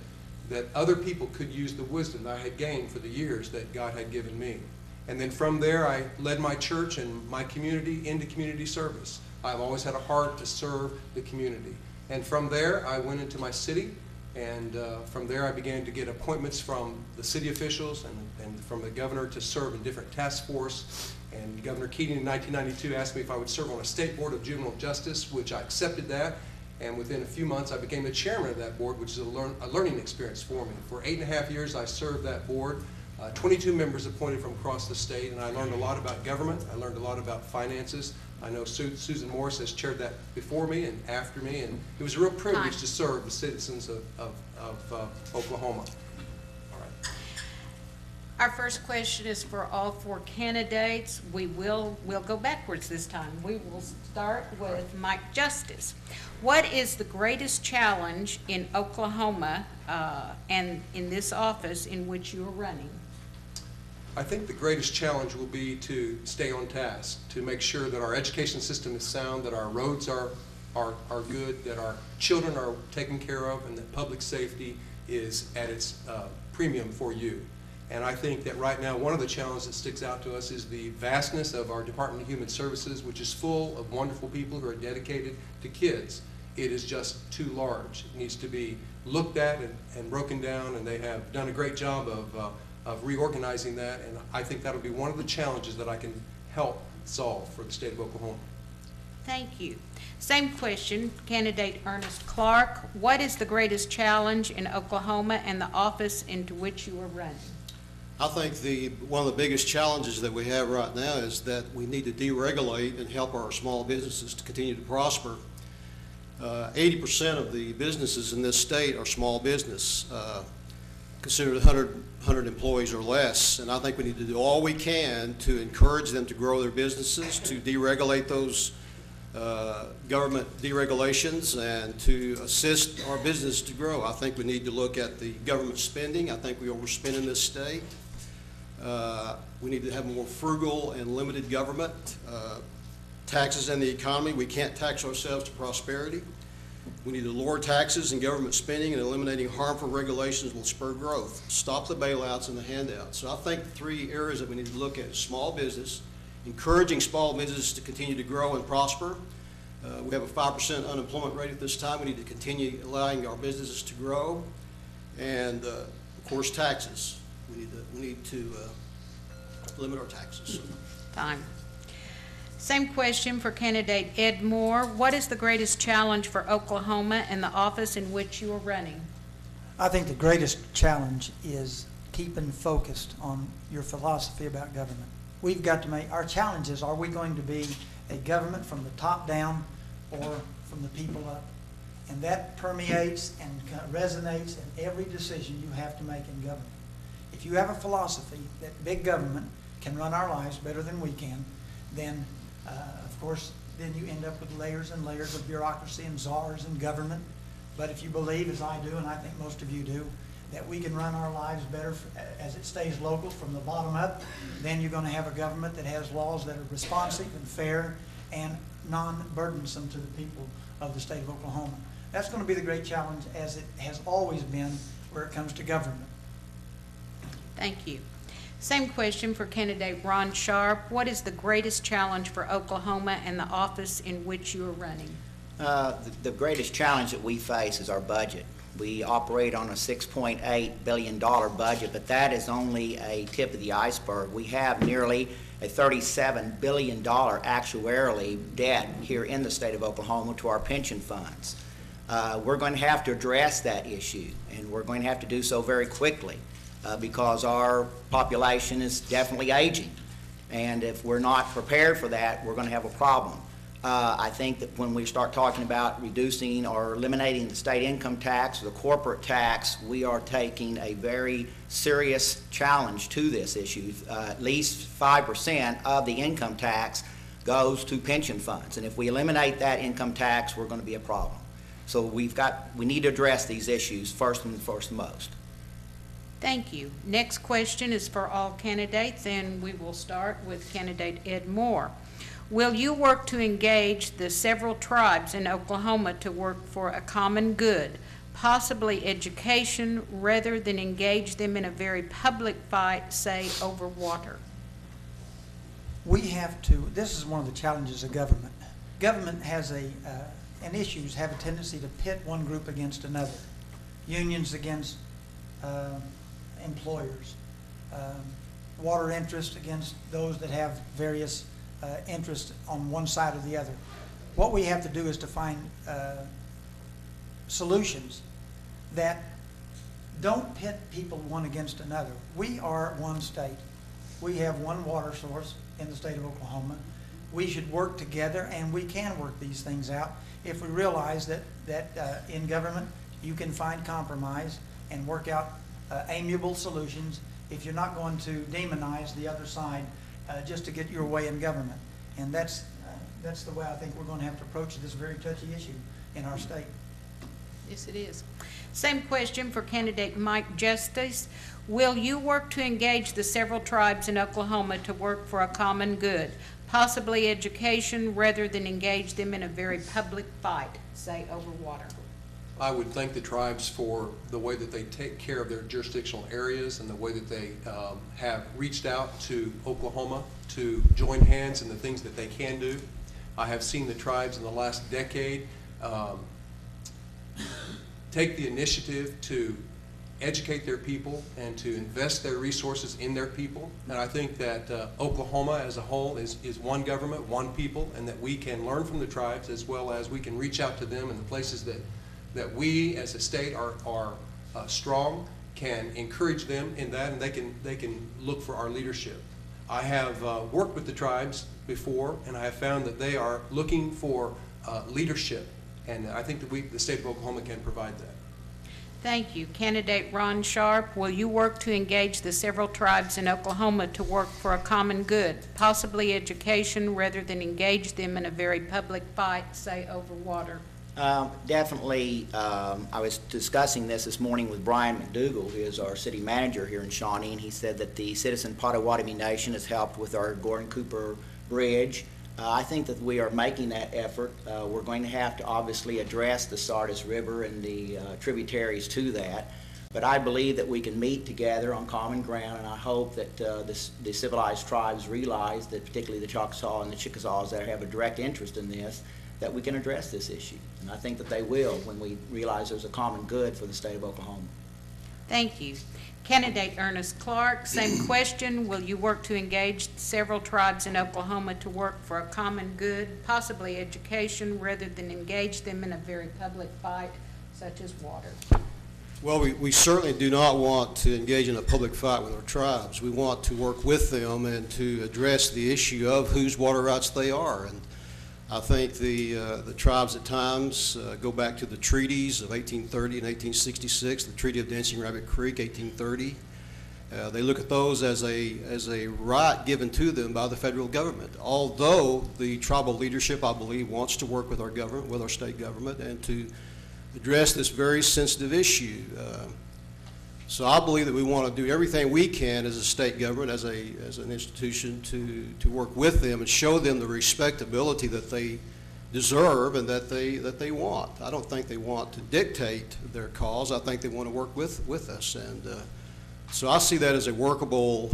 other people could use the wisdom that I had gained for the years that God had given me. And then from there, I led my church and my community into community service. I've always had a heart to serve the community. And from there, I went into my city, and from there I began to get appointments from the city officials and from the governor to serve in different task force. And Governor Keating in 1992 asked me if I would serve on a state board of juvenile justice, which I accepted that. And within a few months, I became the chairman of that board, which is a learning experience for me. For 8.5 years, I served that board. 22 members appointed from across the state, and I learned a lot about government. I learned a lot about finances. I know Susan Morris has chaired that before me and after me, and it was a real privilege to serve the citizens of Oklahoma. All right. Our first question is for all 4 candidates. We'll go backwards this time. We will start with Mike Justice. What is the greatest challenge in Oklahoma and in this office in which you are running? I think the greatest challenge will be to stay on task, to make sure that our education system is sound, that our roads are good, that our children are taken care of, and that public safety is at its premium for you. And I think that right now one of the challenges that sticks out to us is the vastness of our Department of Human Services, which is full of wonderful people who are dedicated to kids. It is just too large. It needs to be looked at and broken down, and they have done a great job of reorganizing that, and I think that'll be one of the challenges that I can help solve for the state of Oklahoma. Thank you. Same question, candidate Ernest Clark. What is the greatest challenge in Oklahoma and the office into which you are running? I think one of the biggest challenges that we have right now is that we need to deregulate and help our small businesses to continue to prosper. 80% of the businesses in this state are small business, considered 100 employees or less, and I think we need to do all we can to encourage them to grow their businesses, to deregulate those government deregulations, and to assist our business to grow. I think we need to look at the government spending. I think we overspend in this state. We need to have more frugal and limited government. Taxes and the economy, we can't tax ourselves to prosperity. We need to lower taxes and government spending, and eliminating harmful regulations will spur growth. Stop the bailouts and the handouts. So I think the 3 areas that we need to look at is small business, encouraging small businesses to continue to grow and prosper. We have a 5% unemployment rate at this time. We need to continue allowing our businesses to grow. And of course, taxes. We need to limit our taxes. Time. Same question for candidate Ed Moore. What is the greatest challenge for Oklahoma and the office in which you are running? I think the greatest challenge is keeping focused on your philosophy about government. We've got to make, our challenge is, are we going to be a government from the top down or from the people up? And that permeates and resonates in every decision you have to make in government. If you have a philosophy that big government can run our lives better than we can, then of course, then you end up with layers and layers of bureaucracy and czars and government. But if you believe, as I do, and I think most of you do, that we can run our lives better as it stays local from the bottom up, then you're going to have a government that has laws that are responsive and fair and non-burdensome to the people of the state of Oklahoma. That's going to be the great challenge, as it has always been where it comes to government. Thank you. Same question for candidate Ron Sharp. What is the greatest challenge for Oklahoma and the office in which you are running? The greatest challenge that we face is our budget. We operate on a $6.8 billion budget, but that is only a tip of the iceberg. We have nearly a $37 billion actuarially debt here in the state of Oklahoma to our pension funds. We're going to have to address that issue, and we're going to have to do so very quickly because our population is definitely aging. And if we're not prepared for that, we're going to have a problem. I think that when we start talking about reducing or eliminating the state income tax or the corporate tax, we are taking a very serious challenge to this issue. At least 5% of the income tax goes to pension funds. And if we eliminate that income tax, we're going to be a problem. So we need to address these issues first and foremost. Thank you. Next question is for all candidates, and we will start with candidate Ed Moore. Will you work to engage the several tribes in Oklahoma to work for a common good, possibly education, rather than engage them in a very public fight, say, over water? We have to, this is one of the challenges of government. Government has and issues have a tendency to pit one group against another. Unions against employers, water interest against those that have various interests on one side or the other. What we have to do is to find solutions that don't pit people one against another. We are one state. We have one water source in the state of Oklahoma. We should work together, and we can work these things out if we realize that in government you can find compromise and work out amiable solutions if you're not going to demonize the other side just to get your way in government. And that's the way I think we're going to have to approach this very touchy issue in our state. Yes, it is. Same question for candidate Mike Justice. Will you work to engage the several tribes in Oklahoma to work for a common good, possibly education, rather than engage them in a very public fight, say over water? I would thank the tribes for the way that they take care of their jurisdictional areas and the way that they have reached out to Oklahoma to join hands in the things that they can do. I have seen the tribes in the last decade take the initiative to educate their people and to invest their resources in their people. And I think that Oklahoma as a whole is one government, one people, and that we can learn from the tribes as well as we can reach out to them in the places that we as a state are strong, can encourage them in that, and they can look for our leadership. I have worked with the tribes before, and I have found that they are looking for leadership, and I think that the state of Oklahoma can provide that. Thank you. Candidate Ron Sharp, will you work to engage the several tribes in Oklahoma to work for a common good, possibly education, rather than engage them in a very public fight, say over water? Definitely. I was discussing this morning with Brian McDougall, who is our city manager here in Shawnee, and he said that the Citizen Potawatomi Nation has helped with our Gordon Cooper Bridge. I think that we are making that effort. We're going to have to obviously address the Sardis River and the tributaries to that, but I believe that we can meet together on common ground, and I hope that the civilized tribes realize that, particularly the Choctaw and the Chickasaws that have a direct interest in this, that we can address this issue. And I think that they will when we realize there's a common good for the state of Oklahoma. Thank you. Candidate Ernest Clark, same question. Will you work to engage several tribes in Oklahoma to work for a common good, possibly education, rather than engage them in a very public fight such as water? Well, we certainly do not want to engage in a public fight with our tribes. We want to work with them and to address the issue of whose water rights they are. And I think the tribes at times go back to the treaties of 1830 and 1866, the Treaty of Dancing Rabbit Creek, 1830. They look at those as a right given to them by the federal government. Although the tribal leadership, I believe, wants to work with our government, with our state government, and to address this very sensitive issue. So I believe that we want to do everything we can as a state government, as an institution, to work with them and show them the respectability that they deserve and that they want. I don't think they want to dictate their cause. I think they want to work with us. And so I see that as a workable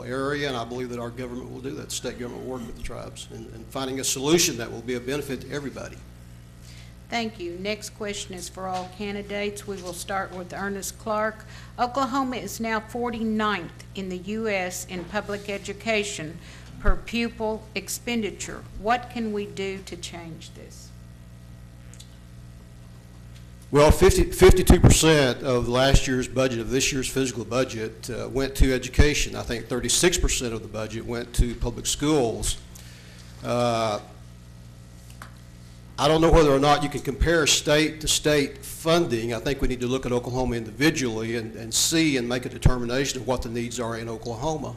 area, and I believe that our government will do that. The state government will work with the tribes and finding a solution that will be a benefit to everybody. Thank you. Next question is for all candidates. We will start with Ernest Clark. Oklahoma is now 49th in the U.S. in public education per pupil expenditure. What can we do to change this? Well, 52% of last year's budget, of this year's physical budget, went to education. I think 36% of the budget went to public schools. I don't know whether or not you can compare state to state funding. I think we need to look at Oklahoma individually and see and make a determination of what the needs are in Oklahoma.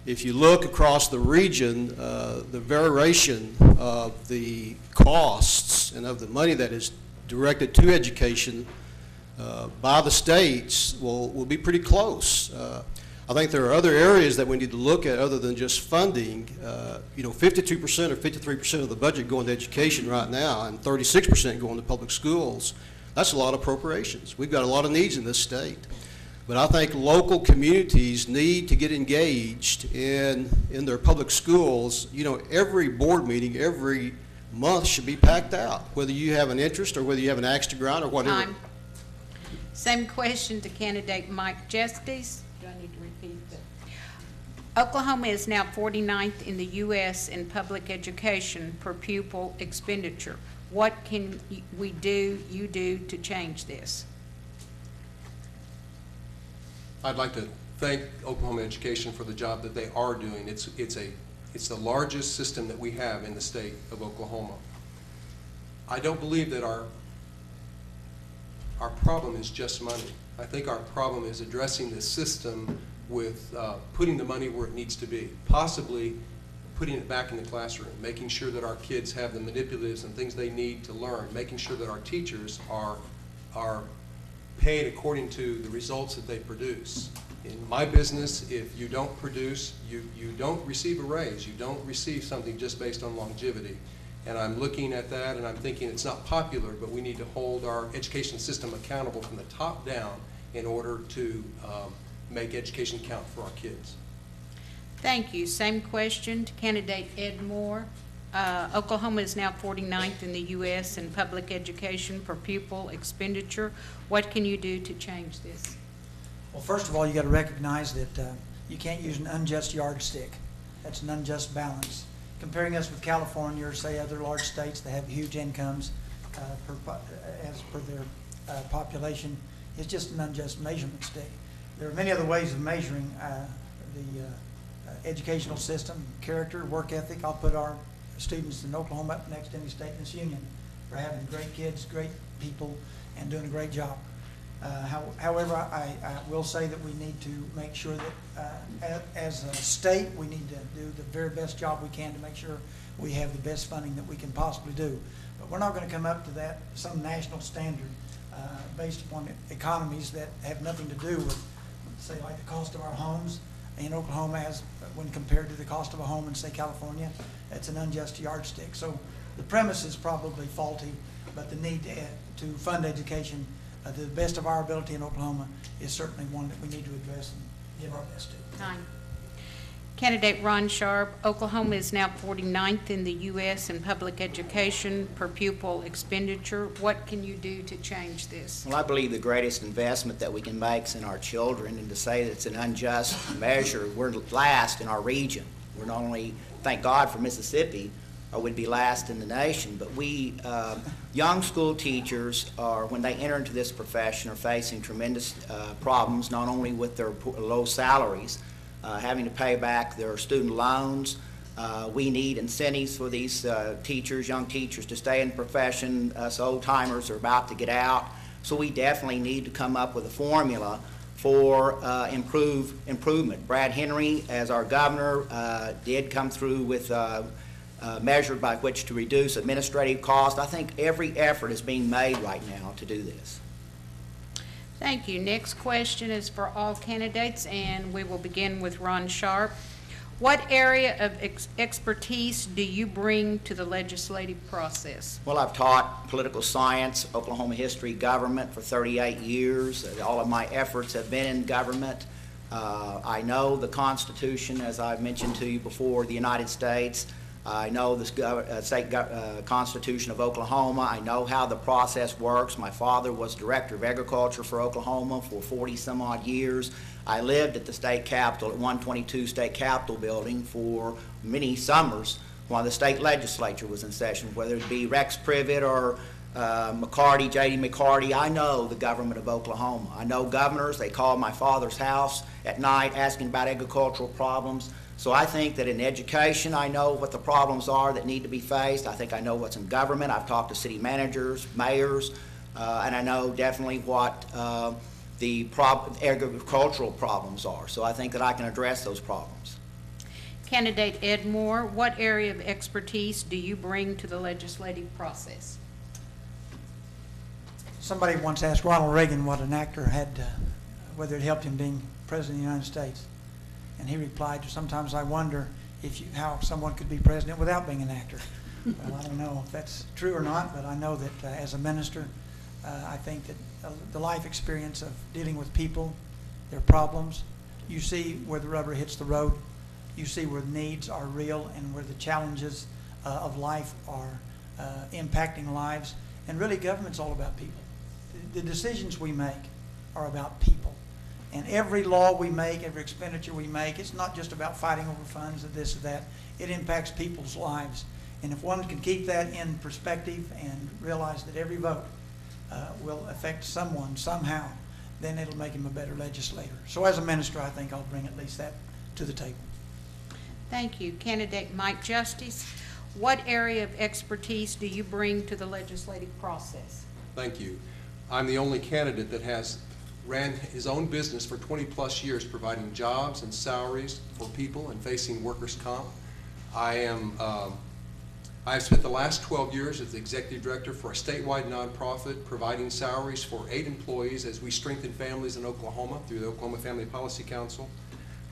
If you look across the region, the variation of the costs and of the money that is directed to education by the states will be pretty close. I think there are other areas that we need to look at other than just funding. 52% or 53% of the budget going to education right now and 36% going to public schools. That's a lot of appropriations. We've got a lot of needs in this state. But I think local communities need to get engaged in their public schools. Every board meeting, every month should be packed out, whether you have an interest or whether you have an axe to grind or whatever. Time. Same question to candidate Mike Justice. Do I need to repeat that? Oklahoma is now 49th in the U.S. in public education per pupil expenditure. What can you do to change this? I'd like to thank Oklahoma Education for the job that they are doing. It's the largest system that we have in the state of Oklahoma. I don't believe that our problem is just money. I think our problem is addressing the system with putting the money where it needs to be, possibly putting it back in the classroom, making sure that our kids have the manipulatives and things they need to learn, making sure that our teachers are paid according to the results that they produce. In my business, if you don't produce, you don't receive a raise. You don't receive something just based on longevity. And I'm looking at that and I'm thinking it's not popular, but we need to hold our education system accountable from the top down in order to make education count for our kids. Thank you. Same question to candidate Ed Moore. Oklahoma is now 49th in the U.S. in public education per pupil expenditure. What can you do to change this? Well, first of all, you got to recognize that you can't use an unjust yardstick. That's an unjust balance. Comparing us with California or say other large states that have huge incomes as per their population is just an unjust measurement stick. There are many other ways of measuring the educational system, character, work ethic. I'll put our students in Oklahoma up next to any state in this union for having great kids, great people, and doing a great job. However, I will say that we need to make sure that as a state, we need to do the very best job we can to make sure we have the best funding that we can possibly do. But we're not going to come up to that, some national standard based upon economies that have nothing to do with, say, like the cost of our homes in Oklahoma as when compared to the cost of a home in, say, California. It's an unjust yardstick. So the premise is probably faulty, but the need to fund education to the best of our ability in Oklahoma is certainly one that we need to address and give our best to. Time. Candidate Ron Sharp, Oklahoma is now 49th in the U.S. in public education per pupil expenditure. What can you do to change this? Well, I believe the greatest investment that we can make is in our children, and to say that it's an unjust measure, we're last in our region. We're not only, thank God for Mississippi, or we'd be last in the nation, but we, young school teachers are, when they enter into this profession, are facing tremendous problems, not only with their low salaries, having to pay back their student loans. We need incentives for these teachers, young teachers, to stay in the profession. Us old-timers are about to get out. So we definitely need to come up with a formula for improvement. Brad Henry, as our governor, did come through with measure by which to reduce administrative costs. I think every effort is being made right now to do this. Thank you. Next question is for all candidates, and we will begin with Ron Sharp. What area of expertise do you bring to the legislative process? Well, I've taught political science, Oklahoma history, government for 38 years. All of my efforts have been in government. I know the Constitution, as I've mentioned to you before, the United States. I know the state Constitution of Oklahoma. I know how the process works. My father was Director of Agriculture for Oklahoma for 40-some-odd years. I lived at the state capitol, at 122 State Capitol Building, for many summers while the state legislature was in session, whether it be Rex Privet or McCarty, J.D. McCarty. I know the government of Oklahoma. I know governors. They call my father's house at night asking about agricultural problems. So I think that in education, I know what the problems are that need to be faced. I think I know what's in government. I've talked to city managers, mayors, and I know definitely what the agricultural problems are. So I think that I can address those problems. Candidate Ed Moore, what area of expertise do you bring to the legislative process? Somebody once asked Ronald Reagan what an actor had, whether it helped him being president of the United States. And he replied, sometimes I wonder how someone could be president without being an actor. Well, I don't know if that's true or not, but I know that as a minister, I think that the life experience of dealing with people, their problems, you see where the rubber hits the road, you see where the needs are real and where the challenges of life are impacting lives. And really, government's all about people. The decisions we make are about people. And every law we make, every expenditure we make, it's not just about fighting over funds or this or that. It impacts people's lives. And if one can keep that in perspective and realize that every vote will affect someone somehow, then it'll make him a better legislator. So as a minister, I think I'll bring at least that to the table. Thank you. Candidate Mike Justice, what area of expertise do you bring to the legislative process? Thank you. I'm the only candidate that ran his own business for 20-plus years, providing jobs and salaries for people and facing workers' comp. I've spent the last 12 years as the executive director for a statewide nonprofit, providing salaries for 8 employees as we strengthen families in Oklahoma through the Oklahoma Family Policy Council.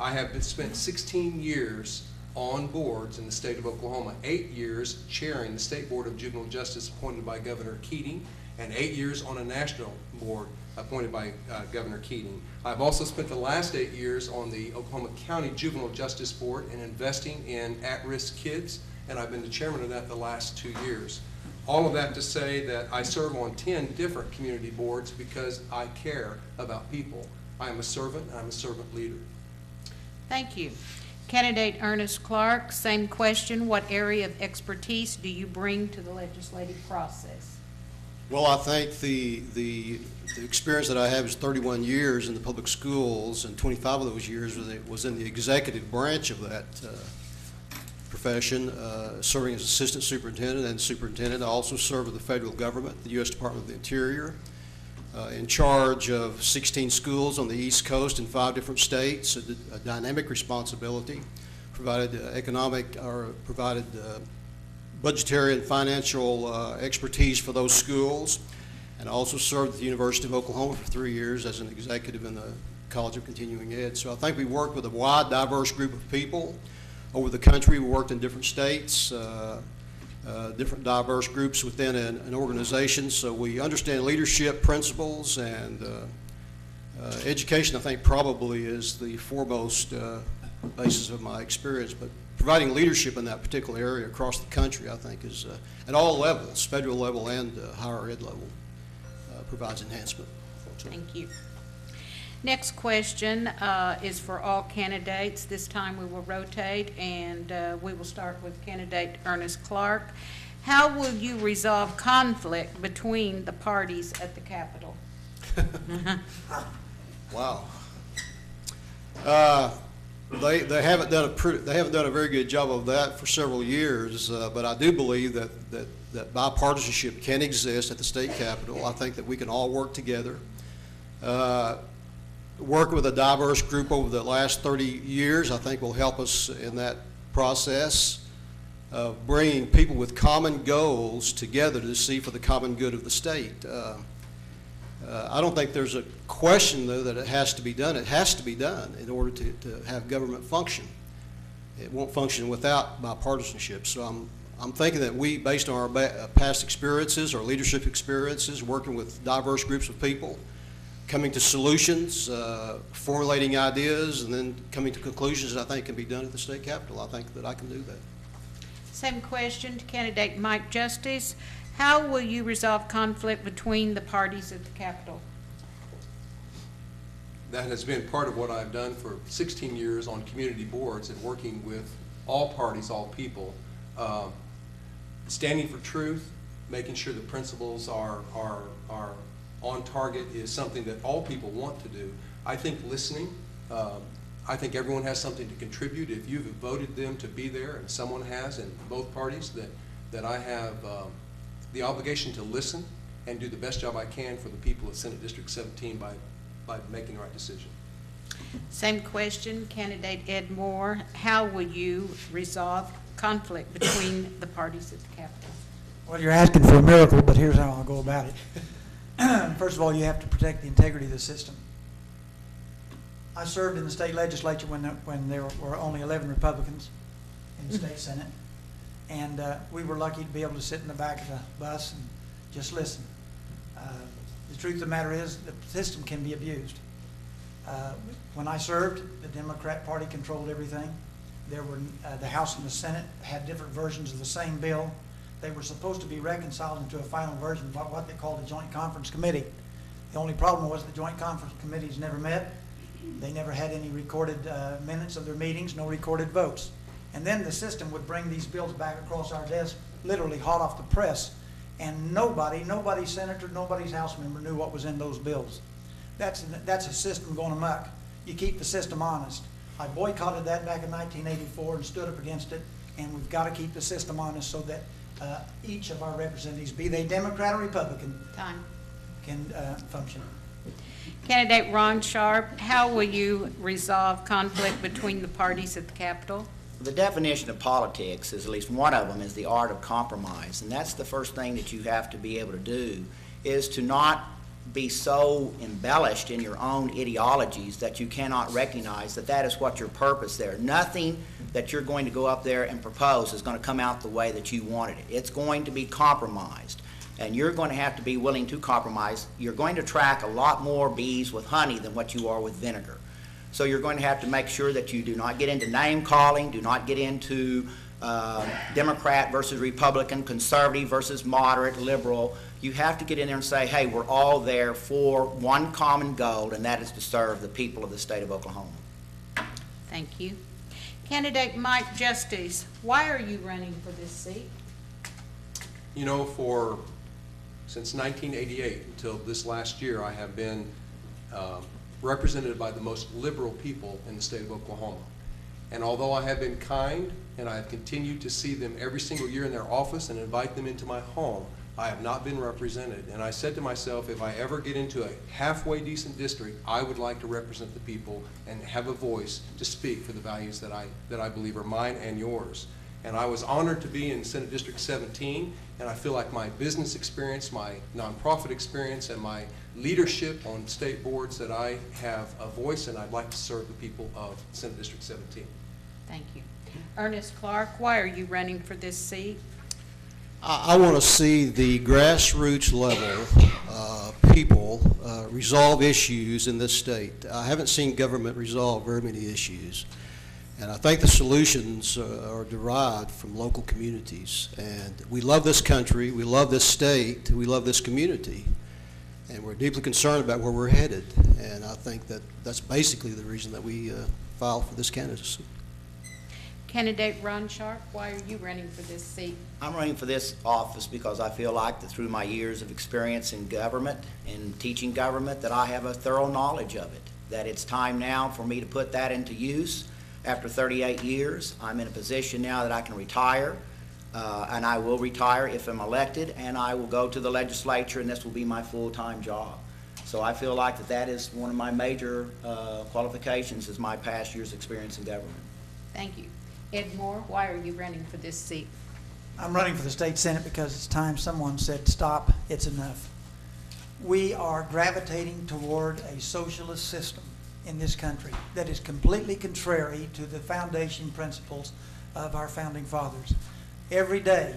I have spent 16 years on boards in the state of Oklahoma, 8 years chairing the State Board of Juvenile Justice appointed by Governor Keating, and 8 years on a national board appointed by Governor Keating. I've also spent the last 8 years on the Oklahoma County Juvenile Justice Board and investing in at-risk kids, and I've been the chairman of that the last 2 years. All of that to say that I serve on 10 different community boards because I care about people. I am a servant, and I'm a servant leader. Thank you. Candidate Ernest Clark, same question. What area of expertise do you bring to the legislative process? Well, I think the experience that I have is 31 years in the public schools, and 25 of those years was in the executive branch of that profession, serving as assistant superintendent and superintendent. I also serve with the federal government, the U.S. Department of the Interior, in charge of 16 schools on the East Coast in 5 different states, a dynamic responsibility, provided budgetary and financial expertise for those schools, and also served at the University of Oklahoma for 3 years as an executive in the College of Continuing Ed. So I think we worked with a wide, diverse group of people over the country. We worked in different states, different diverse groups within an organization. So we understand leadership principles, and education, I think, probably is the foremost basis of my experience, but providing leadership in that particular area across the country, I think, is at all levels, federal level and higher ed level, provides enhancement. So, Thank you. Next question is for all candidates. This time we will rotate, and we will start with candidate Ernest Clark. How will you resolve conflict between the parties at the Capitol? wow. They haven't done a very good job of that for several years, but I do believe that bipartisanship can exist at the state capitol. I think that we can all work together. Work with a diverse group over the last 30 years, I think, will help us in that process of bringing people with common goals together to see for the common good of the state. I don't think there's a question, though, that it has to be done. It has to be done in order to have government function. It won't function without bipartisanship. So I'm thinking that we, based on our past experiences, our leadership experiences, working with diverse groups of people, coming to solutions, formulating ideas, and then coming to conclusions that I think can be done at the state capitol. I think that I can do that. Same question to candidate Mike Justice. How will you resolve conflict between the parties at the Capitol? That has been part of what I've done for 16 years on community boards and working with all parties, all people, standing for truth, making sure the principles are on target is something that all people want to do. I think listening, I think everyone has something to contribute. If you've voted them to be there, and someone has in both parties, that I have the obligation to listen and do the best job I can for the people of Senate District 17 by making the right decision. Same question, candidate Ed Moore. How will you resolve conflict between the parties at the Capitol? Well, you're asking for a miracle, but here's how I'll go about it. First of all, you have to protect the integrity of the system. I served in the state legislature when there were only 11 Republicans in the state Senate, and we were lucky to be able to sit in the back of the bus and just listen. The truth of the matter is the system can be abused. When I served, the Democrat Party controlled everything. There were the House and the Senate had different versions of the same bill. They were supposed to be reconciled into a final version of what they called the Joint Conference Committee. The only problem was the Joint Conference Committees never met. They never had any recorded minutes of their meetings, no recorded votes. And then the system would bring these bills back across our desk, literally hot off the press, and nobody's senator, nobody's House member knew what was in those bills. That's a system going amok. You keep the system honest. I boycotted that back in 1984 and stood up against it, and we've got to keep the system honest so that each of our representatives, be they Democrat or Republican, can function. Candidate Ron Sharp, how will you resolve conflict between the parties at the Capitol? The definition of politics is, at least one of them, is the art of compromise. And that's the first thing that you have to be able to do, is to not be so embellished in your own ideologies that you cannot recognize that that is what your purpose there. Nothing that you're going to go up there and propose is going to come out the way that you wanted it. It's going to be compromised. And you're going to have to be willing to compromise. You're going to track a lot more bees with honey than what you are with vinegar. So you're going to have to make sure that you do not get into name calling, do not get into Democrat versus Republican, conservative versus moderate, liberal. You have to get in there and say, hey, we're all there for one common goal, and that is to serve the people of the state of Oklahoma. Thank you. Candidate Mike Justice, why are you running for this seat? You know, since 1988 until this last year, I have been represented by the most liberal people in the state of Oklahoma. And although I have been kind and I have continued to see them every single year in their office and invite them into my home, I have not been represented. And I said to myself, if I ever get into a halfway decent district, I would like to represent the people and have a voice to speak for the values that I believe are mine and yours. And I was honored to be in Senate District 17, and I feel like my business experience, my nonprofit experience, and my leadership on state boards that I have a voice, and I'd like to serve the people of Senate District 17. Thank you. Ernest Clark, why are you running for this seat? I want to see the grassroots level people resolve issues in this state. I haven't seen government resolve very many issues. And I think the solutions are derived from local communities. And we love this country, we love this state, we love this community, and we're deeply concerned about where we're headed. And I think that that's basically the reason that we filed for this candidacy. Candidate Ron Sharp, why are you running for this seat? I'm running for this office because I feel like that through my years of experience in government and teaching government that I have a thorough knowledge of it, that it's time now for me to put that into use. After 38 years, I'm in a position now that I can retire, and I will retire if I'm elected, and I will go to the legislature, and this will be my full-time job. So I feel like that is one of my major qualifications is my past year's experience in government. Thank you. Ed Moore, why are you running for this seat? I'm running for the state senate because it's time someone said, stop, it's enough. We are gravitating toward a socialist system in this country that is completely contrary to the foundation principles of our founding fathers. Every day,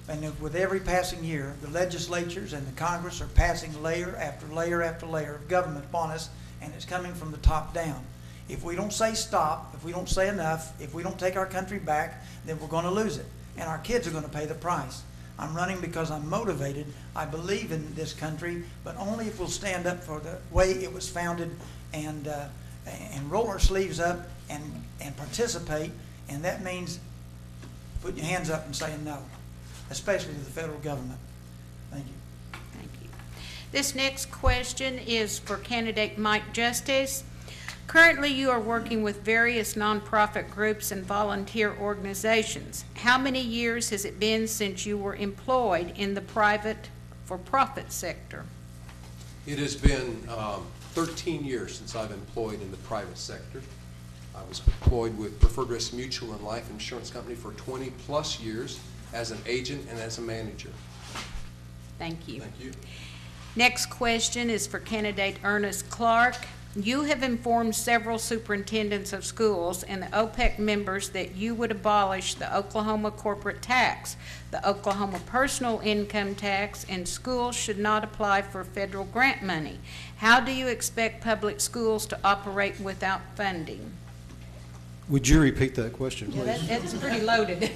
and with every passing year, the legislatures and the Congress are passing layer after layer after layer of government upon us, and it's coming from the top down. If we don't say stop, if we don't say enough, if we don't take our country back, then we're going to lose it, and our kids are going to pay the price. I'm running because I'm motivated. I believe in this country, but only if we'll stand up for the way it was founded and roll our sleeves up and participate, and that means putting your hands up and saying no, especially to the federal government. Thank you. Thank you. This next question is for candidate Mike Justice. Currently, you are working with various nonprofit groups and volunteer organizations. How many years has it been since you were employed in the private for-profit sector? It has been 13 years since I've employed in the private sector. I was employed with Preferred Risk Mutual and Life Insurance Company for 20 plus years as an agent and as a manager. Thank you. Thank you. Next question is for candidate Ernest Clark. You have informed several superintendents of schools and the OPEC members that you would abolish the Oklahoma corporate tax, the Oklahoma personal income tax, and schools should not apply for federal grant money. How do you expect public schools to operate without funding? Would you repeat that question, please? Yeah, that's pretty loaded.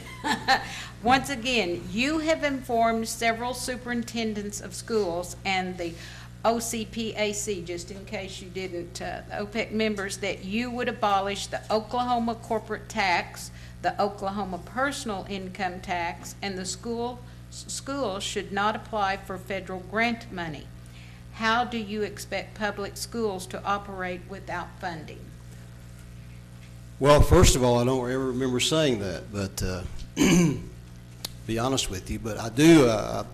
Once again, you have informed several superintendents of schools and the OCPAC, just in case you didn't, the OPEC members, that you would abolish the Oklahoma corporate tax, the Oklahoma personal income tax, and the schools should not apply for federal grant money. How do you expect public schools to operate without funding? Well, first of all, I don't ever remember saying that, but be honest with you, but I do.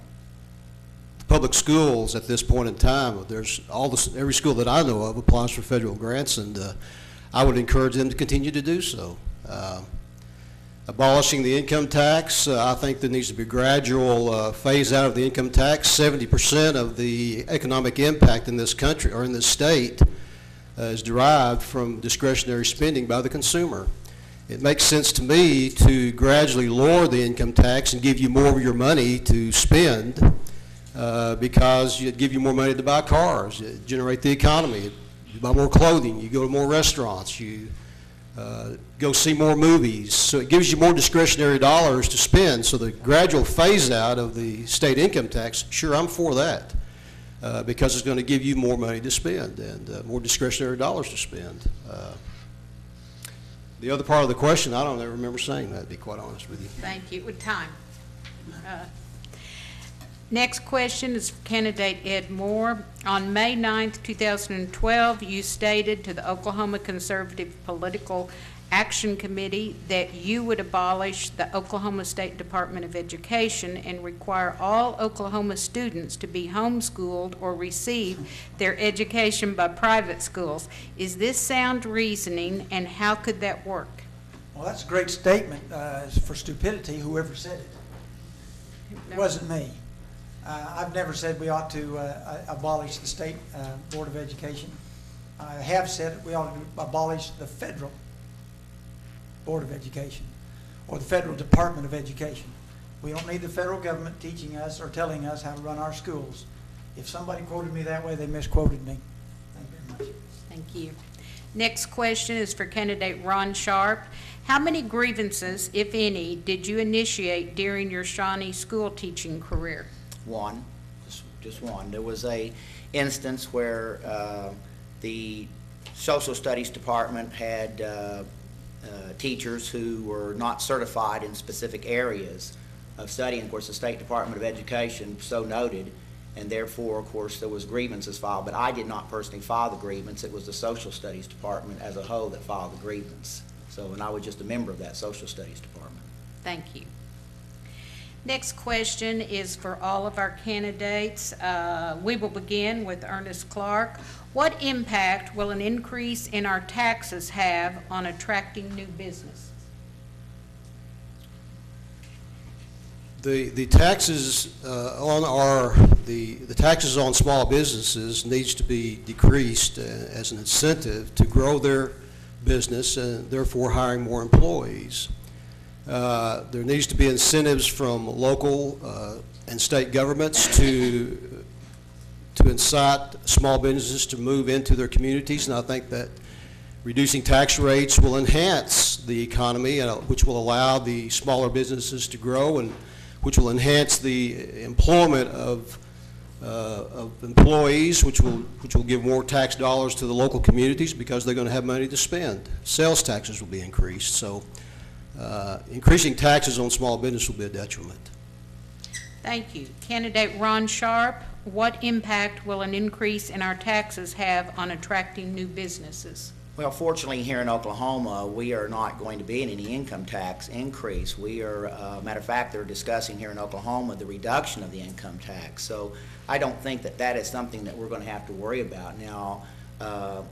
Public schools at this point in time, there's every school that I know of applies for federal grants, and I would encourage them to continue to do so. Abolishing the income tax, I think there needs to be a gradual phase out of the income tax. 70% of the economic impact in this country or in this state is derived from discretionary spending by the consumer. It makes sense to me to gradually lower the income tax and give you more of your money to spend. Because it'd give you more money to buy cars, it generate the economy, you buy more clothing, you go to more restaurants, you go see more movies. So it gives you more discretionary dollars to spend. So the gradual phase out of the state income tax, sure, I'm for that because it's going to give you more money to spend and more discretionary dollars to spend. The other part of the question, I don't ever remember saying that, to be quite honest with you. Thank you. With time. Next question is for candidate Ed Moore. On May 9th, 2012, you stated to the Oklahoma Conservative Political Action Committee that you would abolish the Oklahoma State Department of Education and require all Oklahoma students to be homeschooled or receive their education by private schools. Is this sound reasoning, and how could that work? Well, that's a great statement for stupidity, whoever said it. It wasn't me. I've never said we ought to abolish the State Board of Education. I have said we ought to abolish the Federal Board of Education or the Federal Department of Education. We don't need the federal government teaching us or telling us how to run our schools. If somebody quoted me that way, they misquoted me. Thank you very much. Thank you. Next question is for candidate Ron Sharp. How many grievances, if any, did you initiate during your Shawnee school teaching career? One, just one. There was a instance where the social studies department had teachers who were not certified in specific areas of study. And of course, the State Department of Education so noted, and therefore, of course, there was grievances filed. But I did not personally file the grievance. It was the social studies department as a whole that filed the grievance. So, and I was just a member of that social studies department. Thank you. Next question is for all of our candidates. We will begin with Ernest Clark. What impact will an increase in our taxes have on attracting new business? The taxes the taxes on small businesses needs to be decreased as an incentive to grow their business and therefore hiring more employees. There needs to be incentives from local and state governments to incite small businesses to move into their communities, and I think that reducing tax rates will enhance the economy, which will allow the smaller businesses to grow, and which will enhance the employment of employees, which will give more tax dollars to the local communities because they're going to have money to spend. Sales taxes will be increased, so increasing taxes on small business will be a detriment. Thank you. Candidate Ron Sharp, what impact will an increase in our taxes have on attracting new businesses? Well, fortunately, here in Oklahoma, we are not going to be in any income tax increase. We are, matter of fact, they're discussing here in Oklahoma the reduction of the income tax. So I don't think that that is something that we're going to have to worry about. Now,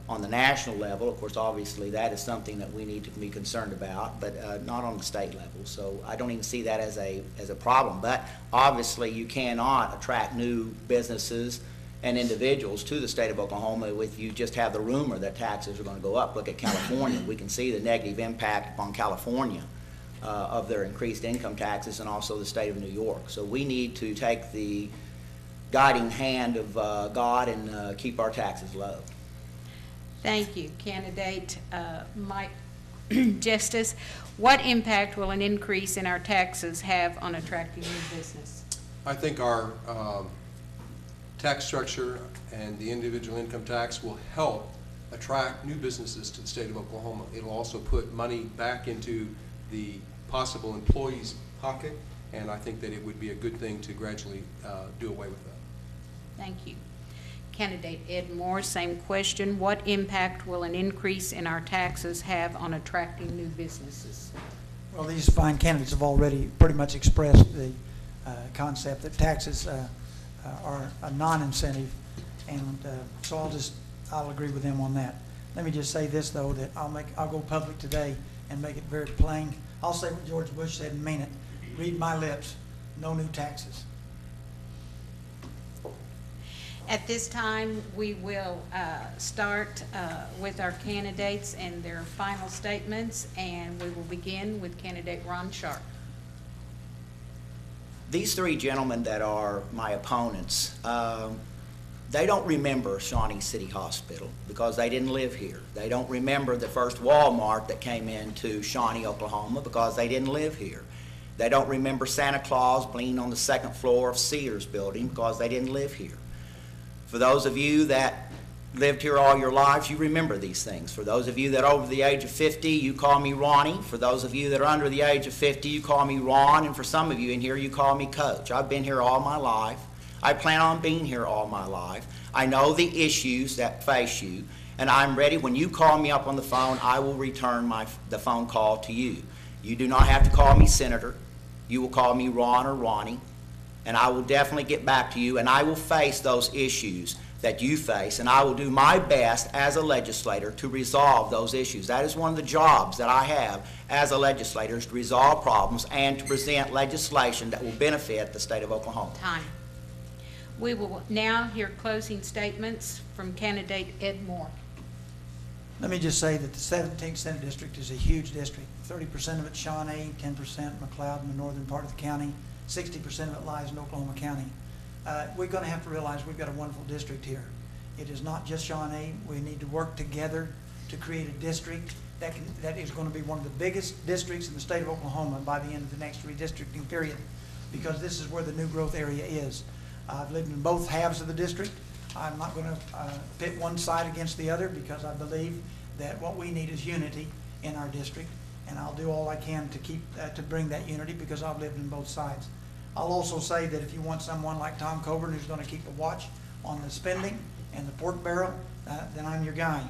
on the national level, of course, obviously, that is something that we need to be concerned about, but not on the state level. So I don't even see that as a problem. But obviously, you cannot attract new businesses and individuals to the state of Oklahoma if you just have the rumor that taxes are going to go up. Look at California. We can see the negative impact upon California of their increased income taxes, and also the state of New York. So we need to take the guiding hand of God and keep our taxes low. Thank you. Candidate Mike Justice, what impact will an increase in our taxes have on attracting new business? I think our tax structure and the individual income tax will help attract new businesses to the state of Oklahoma. It'll also put money back into the possible employee's pocket, and I think that it would be a good thing to gradually do away with that. Thank you. Candidate Ed Moore, same question. What impact will an increase in our taxes have on attracting new businesses? Well, these fine candidates have already pretty much expressed the concept that taxes are a non-incentive, and so I'll agree with them on that. Let me just say this though, that I'll go public today and make it very plain. I'll say what George Bush said and mean it. Read my lips, no new taxes. At this time, we will start with our candidates and their final statements, and we will begin with candidate Ron Sharp. These three gentlemen that are my opponents, they don't remember Shawnee City Hospital because they didn't live here. They don't remember the first Walmart that came into Shawnee, Oklahoma because they didn't live here. They don't remember Santa Claus being on the second floor of Sears building because they didn't live here. For those of you that lived here all your lives, you remember these things. For those of you that are over the age of 50, you call me Ronnie. For those of you that are under the age of 50, you call me Ron. And for some of you in here, you call me Coach. I've been here all my life. I plan on being here all my life. I know the issues that face you, and I'm ready. When you call me up on the phone, I will return the phone call to you. You do not have to call me Senator. You will call me Ron or Ronnie, and I will definitely get back to you, and I will face those issues that you face, and I will do my best as a legislator to resolve those issues. That is one of the jobs that I have as a legislator, is to resolve problems and to present legislation that will benefit the state of Oklahoma. Time. We will now hear closing statements from candidate Ed Moore. Let me just say that the 17th Senate District is a huge district. 30% of it's Shawnee, 10% McLeod in the northern part of the county, 60% of it lies in Oklahoma County. We're going to have to realize we've got a wonderful district here. It is not just Shawnee. We need to work together to create a district that is going to be one of the biggest districts in the state of Oklahoma by the end of the next redistricting period, because this is where the new growth area is. I've lived in both halves of the district. I'm not going to pit one side against the other, because I believe that what we need is unity in our district, and I'll do all I can to keep to bring that unity, because I've lived in both sides. I'll also say that if you want someone like Tom Coburn who's going to keep a watch on the spending and the pork barrel, then I'm your guy.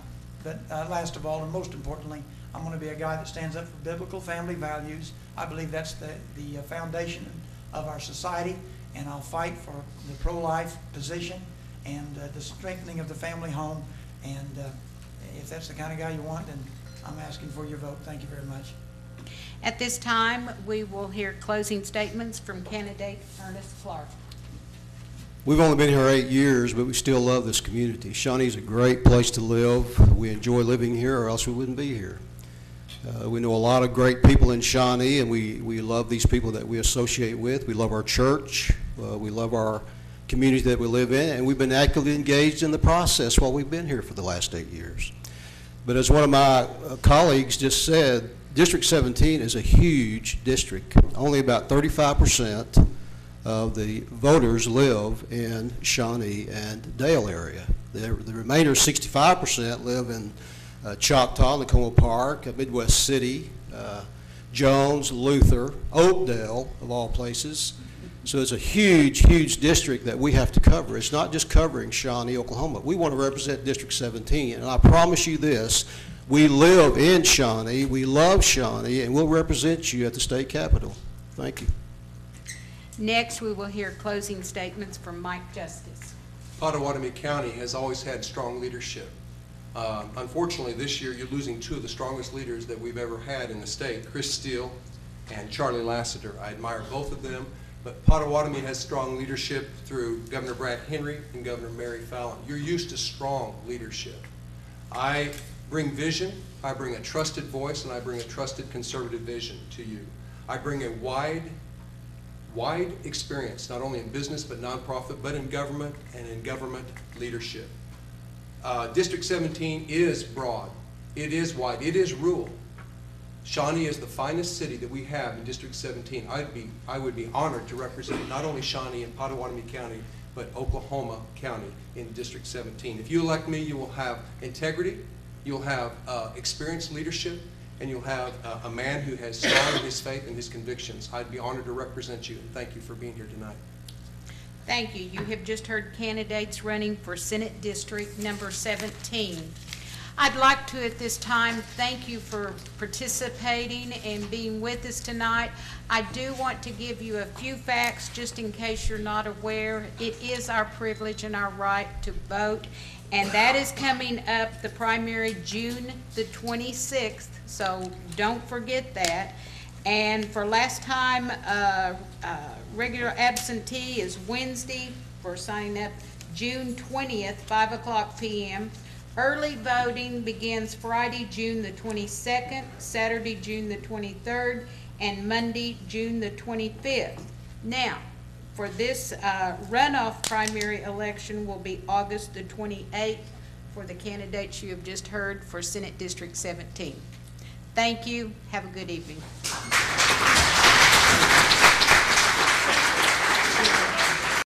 But last of all, and most importantly, I'm going to be a guy that stands up for biblical family values. I believe that's the foundation of our society, and I'll fight for the pro-life position and the strengthening of the family home. And if that's the kind of guy you want, then I'm asking for your vote. Thank you very much. At this time, we will hear closing statements from candidate Ernest Clark. We've only been here 8 years, but we still love this community. Shawnee's a great place to live. We enjoy living here, or else we wouldn't be here. We know a lot of great people in Shawnee, and we love these people that we associate with. We love our church. We love our community that we live in, and we've been actively engaged in the process while we've been here for the last 8 years. But as one of my colleagues just said, District 17 is a huge district. Only about 35% of the voters live in Shawnee and Dale area. The remainder, 65%, live in Choctaw, Nakoma Park, Midwest City, Jones, Luther, Oakdale, of all places. So it's a huge, huge district that we have to cover. It's not just covering Shawnee, Oklahoma. We want to represent District 17, and I promise you this, we live in Shawnee, we love Shawnee, and we'll represent you at the state capitol. Thank you. Next, we will hear closing statements from Mike Justice. Pottawatomie County has always had strong leadership. Unfortunately, this year you're losing two of the strongest leaders that we've ever had in the state, Chris Steele and Charlie Lassiter. I admire both of them, but Pottawatomie has strong leadership through Governor Brad Henry and Governor Mary Fallon. You're used to strong leadership. I bring vision, I bring a trusted voice, and I bring a trusted conservative vision to you. I bring a wide experience, not only in business but nonprofit, but in government and in government leadership. District 17 is broad, it is wide, it is rural. Shawnee is the finest city that we have in District 17. I would be honored to represent not only Shawnee and Pottawatomie County, but Oklahoma County in District 17. If you elect me, you will have integrity, you'll have experienced leadership, and you'll have a man who has strong in his faith and his convictions. I'd be honored to represent you, and thank you for being here tonight. Thank you. You have just heard candidates running for Senate District number 17. I'd like to, at this time, thank you for participating and being with us tonight. I do want to give you a few facts just in case you're not aware. It is our privilege and our right to vote, and that is coming up, the primary, June the 26th, so don't forget that. And for last time, regular absentee is Wednesday for signing up, June 20th, 5 o'clock p.m. Early voting begins Friday, June the 22nd, Saturday, June the 23rd, and Monday, June the 25th. Now, for this runoff primary election will be August the 28th for the candidates you have just heard for Senate District 17. Thank you. Have a good evening.